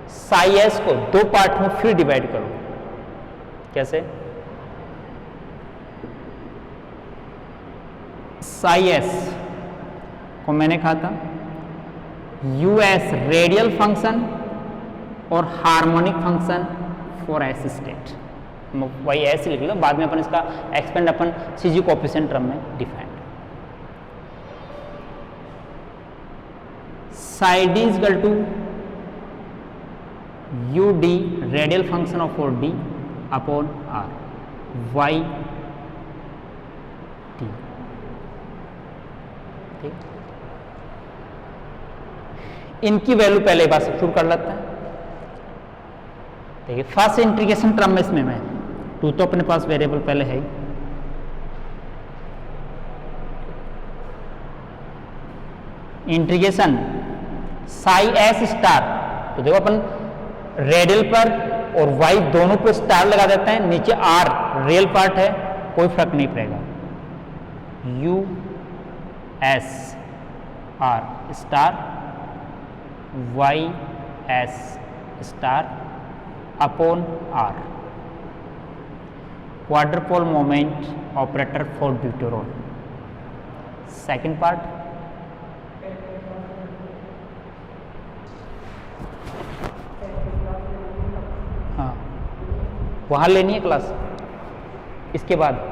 साई एस को 2 पार्ट में फिर डिवाइड करूं। कैसे? साई एस को मैंने कहा था यू एस रेडियल फंक्शन और harmonic function for S state, वही ऐसे लिख लो, बाद में अपन इसका एक्सपेंड अपन सीजी कोएफिशिएंट टर्म में defined. Psi D is equal to U D radial function of four D upon R Y T. ठीक, इनकी वैल्यू पहले बार सब्स्टिट्यूट कर लेते हैं। देखिए फर्स्ट इंटीग्रेशन टर्म में इसमें मैं 2 तो अपने पास वेरिएबल पहले है ही, इंटीग्रेशन साई एस स्टार, तो देखो अपन रेडियल पर और वाई दोनों पर स्टार लगा देते हैं, नीचे आर रियल पार्ट है, कोई फर्क नहीं पड़ेगा। U S R star Y S star upon R, quadrupole moment operator for deuteron. Second part हाँ वहां लेनी है क्लास, इसके बाद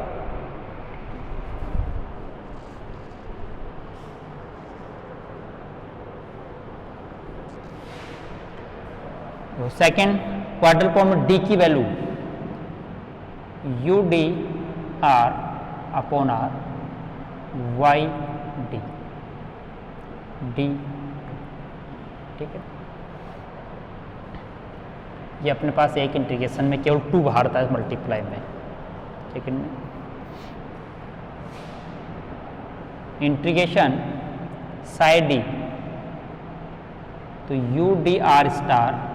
सेकेंड क्वाड्रपोल में डी की value U D R upon R Y D D. ठीक है, ये अपने पास एक इंटीग्रेशन में केवल 2 बाहर था मल्टीप्लाई में। ठीक है, इंटीग्रेशन साई डी, तो U D R star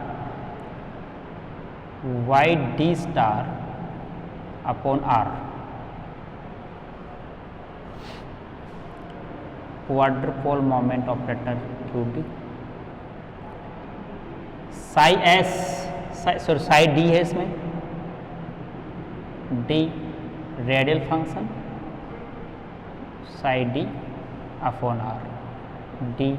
Y D star upon R, quadrupole moment operator Q D. Psi S sorry psi D है इसमें, D radial function psi D upon R D.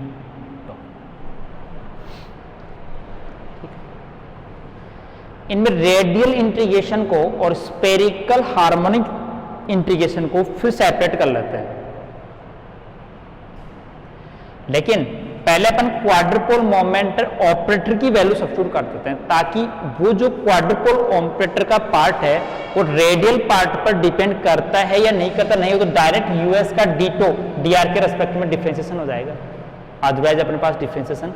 इनमें radial integration को और spherical harmonic integration को फिर separate कर लेते हैं, लेकिन पहले अपन क्वाड्रपोल मोमेंट ऑपरेटर की वैल्यू सब्स्टिट्यूट कर देते हैं, ताकि वो जो क्वाड्रपोल ऑपरेटर का पार्ट है वो रेडियल पार्ट पर डिपेंड करता है या नहीं करता, नहीं हो तो डायरेक्ट यूएस का डीटो डीआर के रेस्पेक्ट में डिफरेंशिएशन हो जाएगा, अदरवाइज अपने पास डिफरेंशिएशन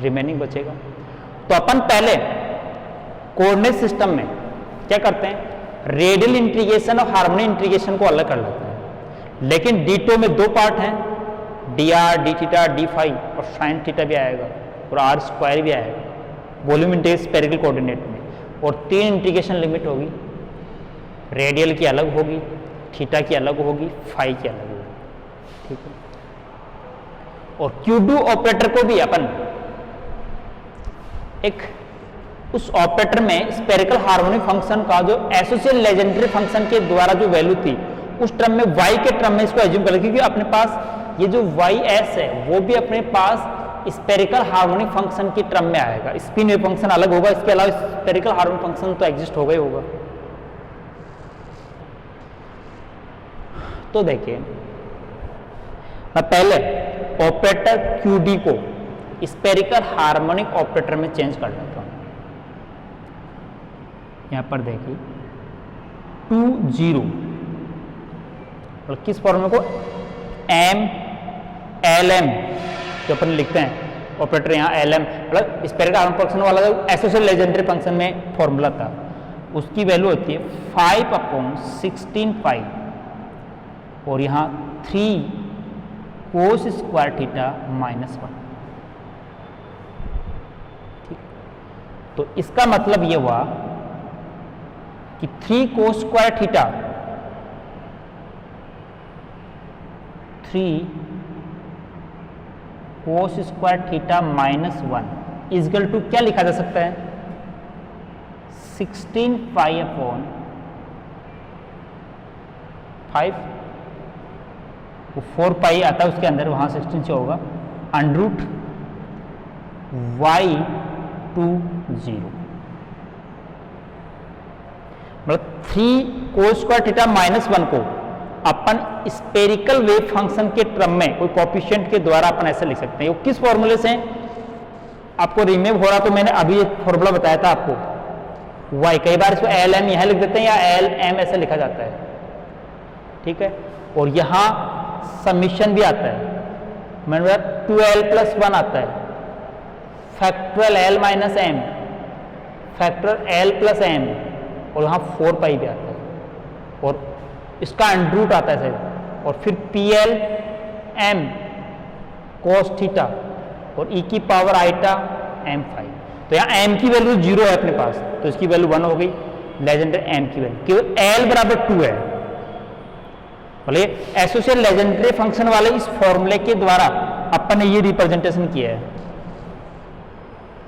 रिमेनिंग बचेगा। तो अपन पहले कोऑर्डिनेट सिस्टम में क्या करते हैं, रेडियल इंटीग्रेशन और हार्मोनिक इंटीग्रेशन को अलग कर लेते हैं, लेकिन डीटो में 2 पार्ट हैं, D R D theta D phi, और साइन थीटा भी आएगा और आर स्क्वायर भी आएगा वॉल्यूम इंटीग्रल स्फेरिकल कोऑर्डिनेट में, और 3 इंटीग्रेशन लिमिट होगी, रेडियल की अलग होगी, थीटा की अलग होगी, फाई की अलग होगी, ठीक है। और Q2 ऑपरेटर को भी अपन एक उस ऑपरेटर में स्पेरिकल हार्मोनिक फंक्शन का जो एसोसिएट लेजेंडरी फंक्शन के द्वारा जो वैल्यू थी उस टर्म में y के टर्म में इसको एज्यूम कर, क्योंकि अपने पास ये जो ys है वो भी अपने पास स्पेरिकल हार्मोनिक फंक्शन की टर्म में आएगा। स्पिन वेव फंक्शन अलग होगा, इसके अलावा स्पेरिकल हार्मोनिक फंक्शन तो एग्जिस्ट होगा ही होगा। तो देखिए मैं पहले ऑपरेटर QD को स्पेरिकल हार्मोनिक ऑपरेटर में चेंज कर लेता हूं। यहां पर देखिए 2 0 और किस फॉर्मूले को M LM जो अपन लिखते हैं ऑपरेटर, यहाँ LM मतलब स्पेरिकल हार्मोनिक फंक्शन वाला जो एसोसिएट लेजेंडरी फंक्शन में फॉर्मूला था उसकी वैल्यू होती है 5/16 पाई और यहाँ 3 कोस स्क्वायर थीटा -1, ठीक। तो इसका मतलब ये हुआ कि 3 cos square theta 3 cos square theta -1 is equal to क्या लिखा जा सकता है 16 पाई अपॉन 5, वो 4 पाई आता है उसके अंदर, वहां 16 से होगा √ y20 मतलब 3 कोस स्क्वायर थीटा -1 को अपन स्पेरिकल वेव फंक्शन के टर्म में कोई कोएफिशिएंट के द्वारा अपन ऐसे लिख सकते हैं। वो किस फॉर्मूले से आपको रिमेव हो रहा, तो मैंने अभी एक फॉर्मूला बताया था आपको y, कई बार इसको LM यहां लिख देते हैं या LM ऐसे लिखा जाता है, ठीक है। और यहां समीशन भी आता है, मतलब 2l+1 आता है, factorial l - m, factorial l+m, और यहाँ 4 पाई भी आता है और इसका √ आता है सर, और फिर PL m cos थीटा और e की पावर आइटा m फाई। तो यहाँ m की वैल्यू 0 है अपने पास, तो इसकी वैल्यू 1 हो गई, लेजेंडरी m की वैल्यू केवल l = 2 है। बोले एसोसिएट लेजेंडरी फंक्शन वाले इस फॉर्मूले के द्वारा अपन ने ये रिप्रेजेंटेशन किया है,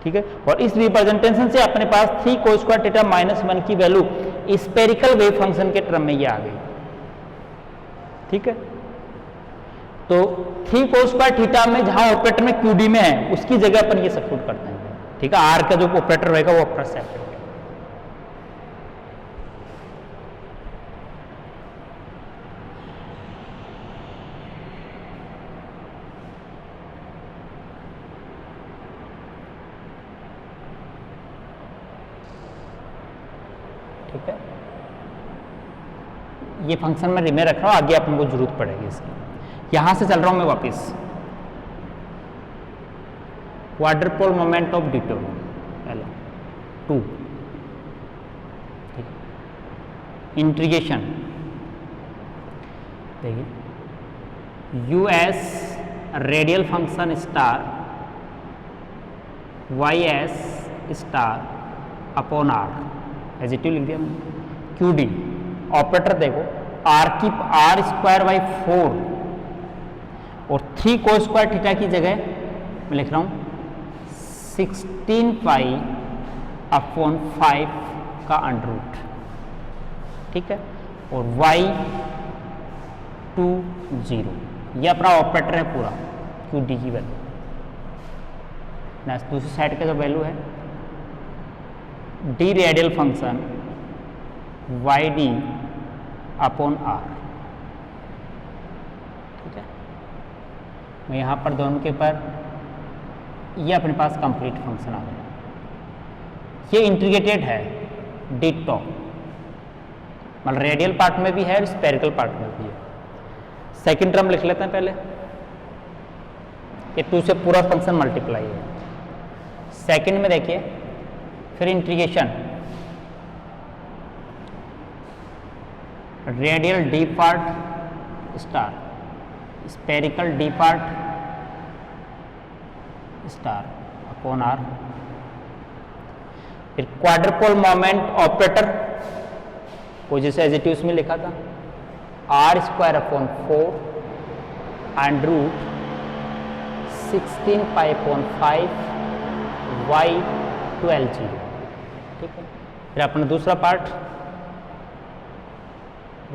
ठीक है। और इस रिप्रेजेंटेशन से अपने पास 3 कोस स्क्वायर थीटा -1 की वैल्यू स्पेरिकल वेव फंक्शन के टर्म में ये आ गई, ठीक है। तो 3 कोस स्क्वायर थीटा में जहां ऑपरेटर में QD में है उसकी जगह अपन ये सब्स्टिट्यूट करते हैं, ठीक है। R का जो ऑपरेटर रहेगा वो ऑपरेटर सेपरेट है, ठीक है। ये फंक्शन में रिमेन रख रहा हूं, आगे अपन को जरूरत पड़ेगी इसकी। यहां से चल रहा हूं मैं वापस क्वाड्रपोल मोमेंट ऑफ डिटोर 2, इंटीग्रेशन देखिए US radial function star YS star upon R, एजिटिव लिख दिया मैंने। QD ऑपरेटर देखो R²/4 और 3 कोस स्क्वायर थीटा की जगह मैं लिख रहा हूं 16 पाई/5 का √ ठीक है। और y20 ये अपना ऑपरेटर है पूरा QD की वैल्यू। नेक्स्ट दूसरी साइड का जो वैल्यू है डी रेडियल फंक्शन YD/R, ठीक है। मैं यहाँ पर दोनों के पर ये अपने पास कंप्लीट फंक्शन आ गया। ये इंटीग्रेटेड है डिटो, मतलब रेडियल पार्ट में भी है और स्पेरिकल पार्ट में भी है। सेकंड टर्म लिख लेते हैं पहले, ये 2 से पूरा फंक्शन मल्टीप्लाई है। सेकंड में देखिए फिर integration radial D part star spherical D part star upon R, फिर क्वाड्रपोल मोमेंट ऑपरेटर को जैसे एजिटिव्स में लिखा था R square upon 4 and root 16 pi upon 5 y 12 0। ठीक है, फिर अपना दूसरा part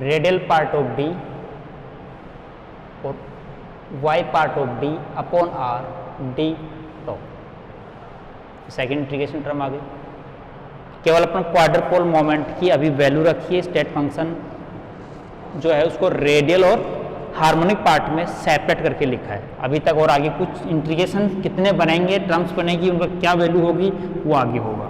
radial part of D और y part of D upon R D top. Second integration term आ गई। केवल अपन क्वाड्रपोल मोमेंट की अभी वैल्यू रखी है। स्टेट फंक्शन जो है उसको रेडियल और हार्मोनिक पार्ट में सेपरेट करके लिखा है अभी तक, और आगे कुछ इंटीग्रेशन कितने बनेंगे, टर्म्स बनेगी, उनका क्या वैल्यू होगी वो आगे होगा।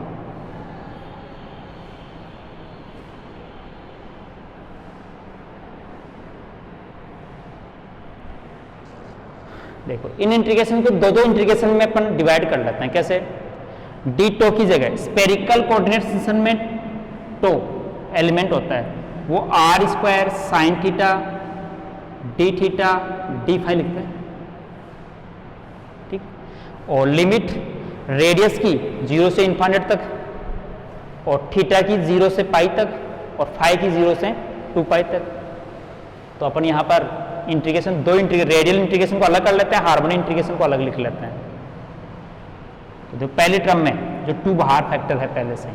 देखो इन इंटीग्रेशन को दो इंटीग्रेशन में अपन डिवाइड कर लेते हैं। कैसे? डी टो की जगह स्पेरिकल कोऑर्डिनेट सिस्टम में टो एलिमेंट होता है, वो R square sine theta D theta D phi लिखते हैं। ठीक, और लिमिट रेडियस की 0 से इन्फाइनाइट तक और थीटा की 0 से पाई तक और फाई की 0 से 2 पाई तक। तो अपन यहाँ पर इंटीग्रेशन रेडियल इंटीग्रेशन को अलग कर लेते हैं, हार्मोनिक इंटीग्रेशन को अलग लिख लेते हैं। तो जो पहली टर्म में जो 2 बाहर फैक्टर है पहले से,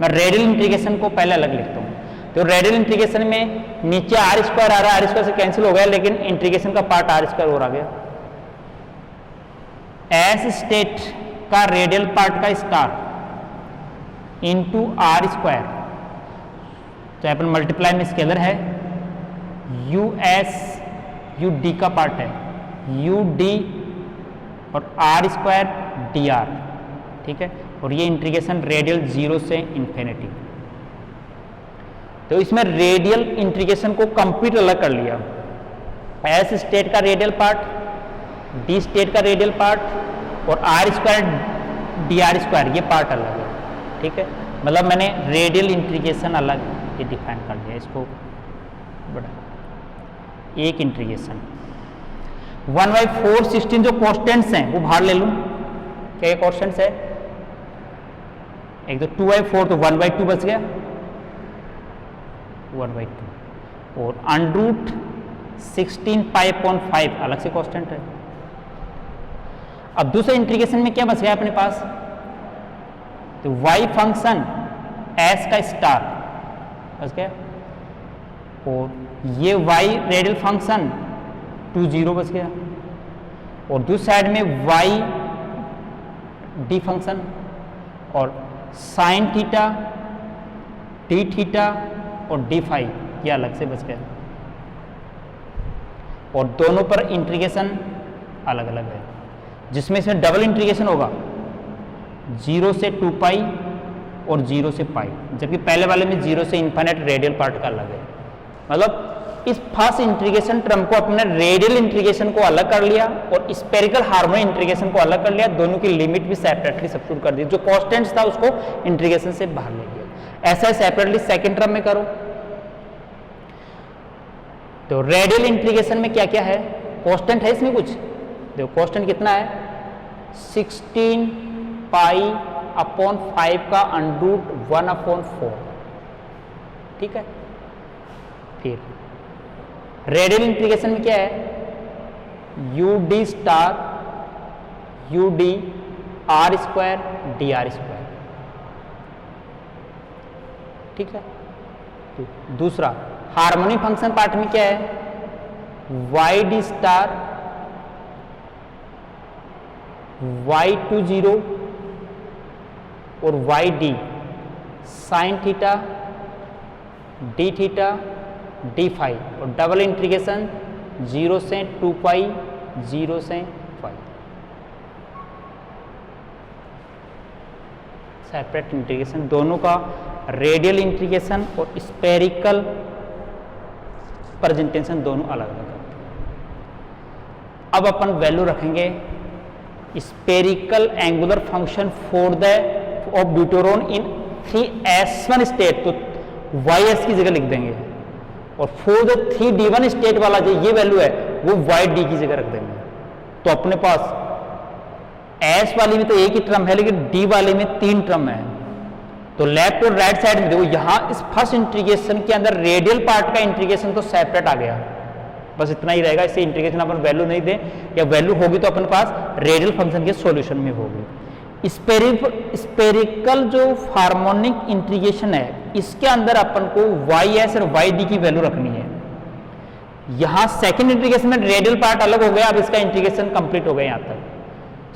मैं रेडियल इंटीग्रेशन को पहले अलग लिखता हूँ। तो रेडियल इंटीग्रेशन में नीचे आर स्क्वायर आ रहा है, आर स्क्वायर से कैंसिल हो गया, लेकिन इंटीग्रेशन का पार्ट आर स्क्वायर और आ गया। एस स्टेट का रेडियल पार्ट का स्टार इंटू आर स्क्वायर, तो अपन मल्टीप्लाई में स्केलर है, यू एस यू डी का पार्ट है, यू डी और आर स्क्वायर डी आर। ठीक है, और ये इंटीग्रेशन रेडियल 0 से इंफिनिटी। तो इसमें रेडियल इंटीग्रेशन को कंप्लीट अलग कर लिया। एस स्टेट का रेडियल पार्ट, डी स्टेट का रेडियल पार्ट और R square D R square ये पार्ट अलग है। ठीक है, मतलब मैंने रेडियल इंटीग्रेशन अलग ये डिफाइन कर दिया। इसको बड़ा एक इंटीग्रेशन 1/4 16 जो कॉन्स्टेंट्स हैं वो बाहर ले लूं। क्या कॉन्स्टेंट्स है? एक तो 2/4 तो 1/2 बच गया, 1/2 और अंडरूट 16 पाई अपॉन 5 अलग से कांस्टेंट है। अब दूसरे इंटीग्रेशन में क्या बच गया अपने पास? तो y फंक्शन s का स्टार बच गया और ये y रेडियल फंक्शन 2 0 बच गया और दूसरी साइड में y d फंक्शन और साइन थीटा डी थीटा और डी फाई ये अलग से बच गया और दोनों पर इंटीग्रेशन अलग अलग है, जिसमें इसमें डबल इंटीग्रेशन होगा 0 से 2 पाई और 0 से पाई, जबकि पहले वाले में 0 से इन्फिनिट रेडियल पार्ट का अलग है। मतलब इस फर्स्ट इंटीग्रेशन टर्म को अपने रेडियल इंटीग्रेशन को अलग कर लिया और स्पेरिकल हार्मोनिक इंटीग्रेशन को अलग कर लिया, दोनों की लिमिट भी सेपरेटली सब्स्टिट्यूट कर दी, जो कांस्टेंट्स था उसको इंटीग्रेशन से बाहर ले लिया। ऐसा सेपरेटली सेकंड टर्म में करो। तो रेडियल इंटीग्रेशन में क्या क्या है? कांस्टेंट है इसमें कुछ? देखो कांस्टेंट कितना है? 16 पाई अपॉन 5 का अंडरूट 1/4। ठीक है, फिर रेडियल इंटीग्रेशन में क्या है? U D star you D R square D R square. ठीक है, तो दूसरा हार्मोनिक फंक्शन पार्ट में क्या है? वाई डी स्टार y20 और Y D sine theta D theta D phi और डबल इंटीग्रेशन 0 से 2 पाई 0 से पाई। सेपरेट इंटीग्रेशन दोनों का, रेडियल इंटीग्रेशन और स्पेरिकल प्रेजेंटेशन दोनों अलग अलग है। अब अपन वैल्यू रखेंगे spherical angular function for the of deuteron in 3s1 state, तो ys की जगह लिख देंगे और फॉर द 3d1 स्टेट वाला जो ये वैल्यू है वो yd की जगह रख देंगे। तो अपने पास s वाली में तो एक ही टर्म है, लेकिन d वाले में 3 टर्म है। तो लेफ्ट और राइट साइड में देखो, यहाँ इस फर्स्ट इंटीग्रेशन के अंदर रेडियल पार्ट का इंटीग्रेशन तो सेपरेट आ गया, बस इतना ही रहेगा। इसे इंटीग्रेशन अपन वैल्यू नहीं दे, या वैल्यू होगी तो अपन पास रेडियल फंक्शन के सॉल्यूशन में होगी। स्पेरिकल जो हार्मोनिक इंटीग्रेशन है, इसके अंदर अपन को y(s) और y(d) की वैल्यू रखनी है। यहाँ सेकंड इंटीग्रेशन में रेडियल पार्ट अलग हो गया, अब इसका इंटीग्रेशन कंप्लीट हो गया यहाँ तक।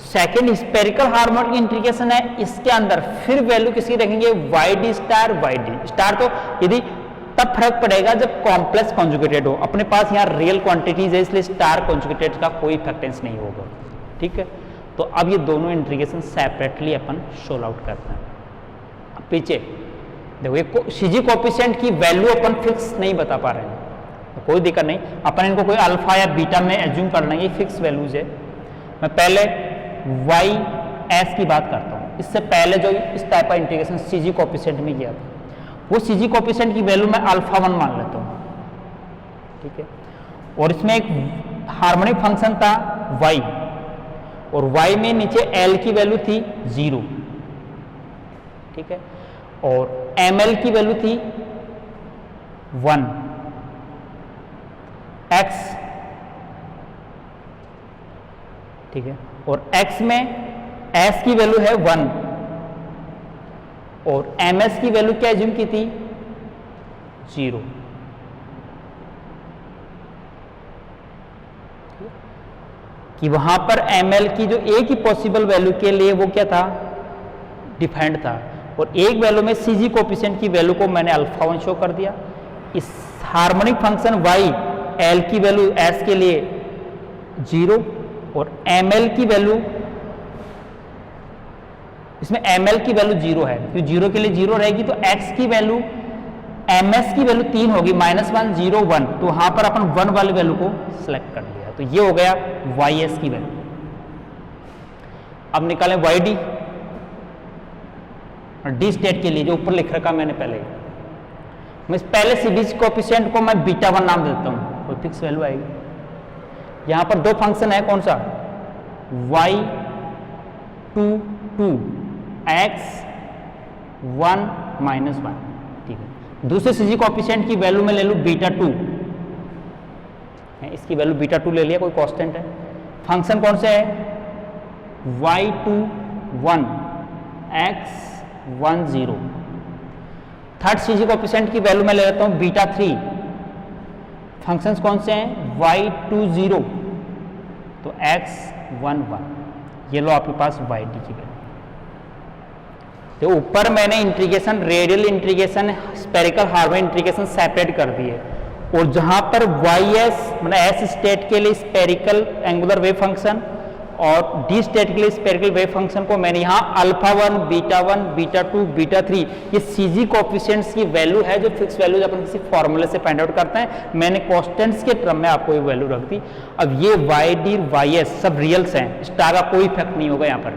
सेकंड स्पेरिकल हार्मोनिक इंटीग्रेशन है, इसके अंदर फिर वैल्यू किसकी रखेंगे, y(d) स्टार y(d) स्टार। तो यदि तब फर्क पड़ेगा जब कॉम्प्लेक्स कॉन्जुगेटेड हो, अपने पास यहाँ रियल क्वांटिटीज है इसलिए स्टार कॉन्जुगेटेड का कोई इफेक्टेंस नहीं होगा, ठीक है। तो अब ये दोनों इंटीग्रेशन सेपरेटली अपन सोल्व आउट करते हैं। पीछे देखो, ये सीजी कोएफिशिएंट की वैल्यू अपन फिक्स नहीं बता पा रहे हैं, तो कोई दिक्कत नहीं, अपन इनको कोई अल्फा या बीटा में एज्यूम कर लेंगे, फिक्स वैल्यूज है। मैं पहले y(s) की बात करता हूँ। इससे पहले जो इस टाइप का इंटीग्रेशन सीजी कोएफिशिएंट में किया था, वो सीजी कोएफिशिएंट की वैल्यू मैं α1 मान लेता हूँ, ठीक है। और इसमें एक हार्मोनिक फंक्शन था y, और y में नीचे l की वैल्यू थी 0, ठीक है, और ml की वैल्यू थी 1, x, ठीक है, और x में s की वैल्यू है 1, और ms की वैल्यू क्या एज्यूम की थी, 0। कि वहां पर ml की जो एक ही पॉसिबल वैल्यू के लिए वो क्या था, डिफाइंड था, और एक वैल्यू में सीजी कोएफिशिएंट की वैल्यू को मैंने α1 शो कर दिया। इस हार्मोनिक फंक्शन y, l की वैल्यू s के लिए 0, और ml की वैल्यू, इसमें ml की वैल्यू 0 है, तो 0 के लिए 0 रहेगी, तो x की वैल्यू, ms की वैल्यू 3 होगी, -1 0 1, तो वहां पर अपन 1 वाली वैल्यू को सिलेक्ट कर लिया, तो ये हो गया y(s) की वैल्यू। अब निकालें y(d), और डी स्टेट के लिए जो ऊपर लिख रखा मैंने पहले, मैं पहले सीरीज कोएफिशिएंट को मैं β1 नाम देता हूं, कोई फिक्स वैल्यू आएगी। यहां पर दो फंक्शन है, कौन सा, y2 2 x1 -1, ठीक है। दूसरे सीजी कोएफिशिएंट की वैल्यू में ले लूं β2, इसकी वैल्यू β2 ले लिया, कोई कांस्टेंट है। फंक्शन कौन से है, y2 1 x1 0। Third CG coefficient की वैल्यू मैं ले लेता हूं β3, फंक्शंस कौन से हैं, y2 0, तो x1 1। ये लो आपके पास y(d) की वैल्यू। तो ऊपर मैंने integration, radial integration, spherical harmonic integration separate कर दिए, और जहां पर y(s) मतलब s स्टेट के लिए स्पेरिकल एंगुलर वेव फंक्शन और d स्टेट के लिए स्पेरिकल वेव फंक्शन को मैंने यहाँ α1, β1, β2, β3 ये सीजी कोएफिशिएंट्स की वैल्यू है, जो फिक्स वैल्यू अपन किसी फॉर्मूले से फाइंड आउट करते हैं। मैंने कांस्टेंट्स के क्रम में आपको ये वैल्यू रख दी। अब ये y(d) y(s) सब रियल्स हैं, स्टार का कोई इफेक्ट नहीं होगा यहाँ पर।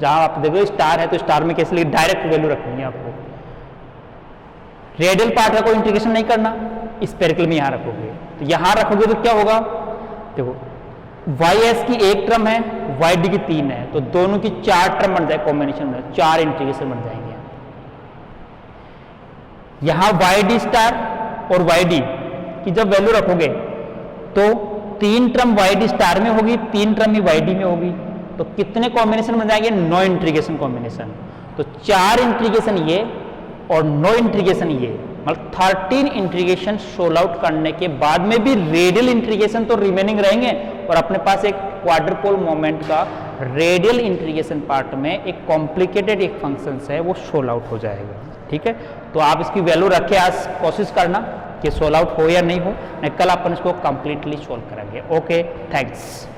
जहां आप देखो स्टार है तो स्टार में कैसे डायरेक्ट वैल्यू रखेंगे आपको, रेडियल पार्ट का कोई इंटीग्रेशन नहीं करना, स्पेरिकल में यहां रखोगे, तो यहां रखोगे तो क्या होगा, देखो y(s) की एक टर्म है, y(d) की 3 है, तो दोनों की 4 टर्म बन जाए, कॉम्बिनेशन में 4 इंटीग्रेशन बन जाएंगे। यहां y(d) स्टार और y(d) की जब वैल्यू रखोगे तो 3 टर्म y(d) स्टार में होगी, 3 टर्म ही y(d) में होगी, तो कितने कॉम्बिनेशन बन जाएंगे, 9 इंटीग्रेशन कॉम्बिनेशन। तो 4 इंटीग्रेशन ये और 9 इंटीग्रेशन ये, मतलब 13 इंटीग्रेशन सोल्व आउट करने के बाद में भी रेडियल इंटीग्रेशन तो रिमेनिंग रहेंगे, और अपने पास एक क्वाड्रुपोल मोमेंट का रेडियल इंटीग्रेशन पार्ट में एक कॉम्प्लिकेटेड एक फंक्शन है वो सोल्व आउट हो जाएगा, ठीक है। तो आप इसकी वैल्यू रख के आज कोशिश करना कि सोल्व आउट हो या नहीं हो, नहीं कल अपन इसको कंप्लीटली सोल्व करेंगे। Okay, thanks.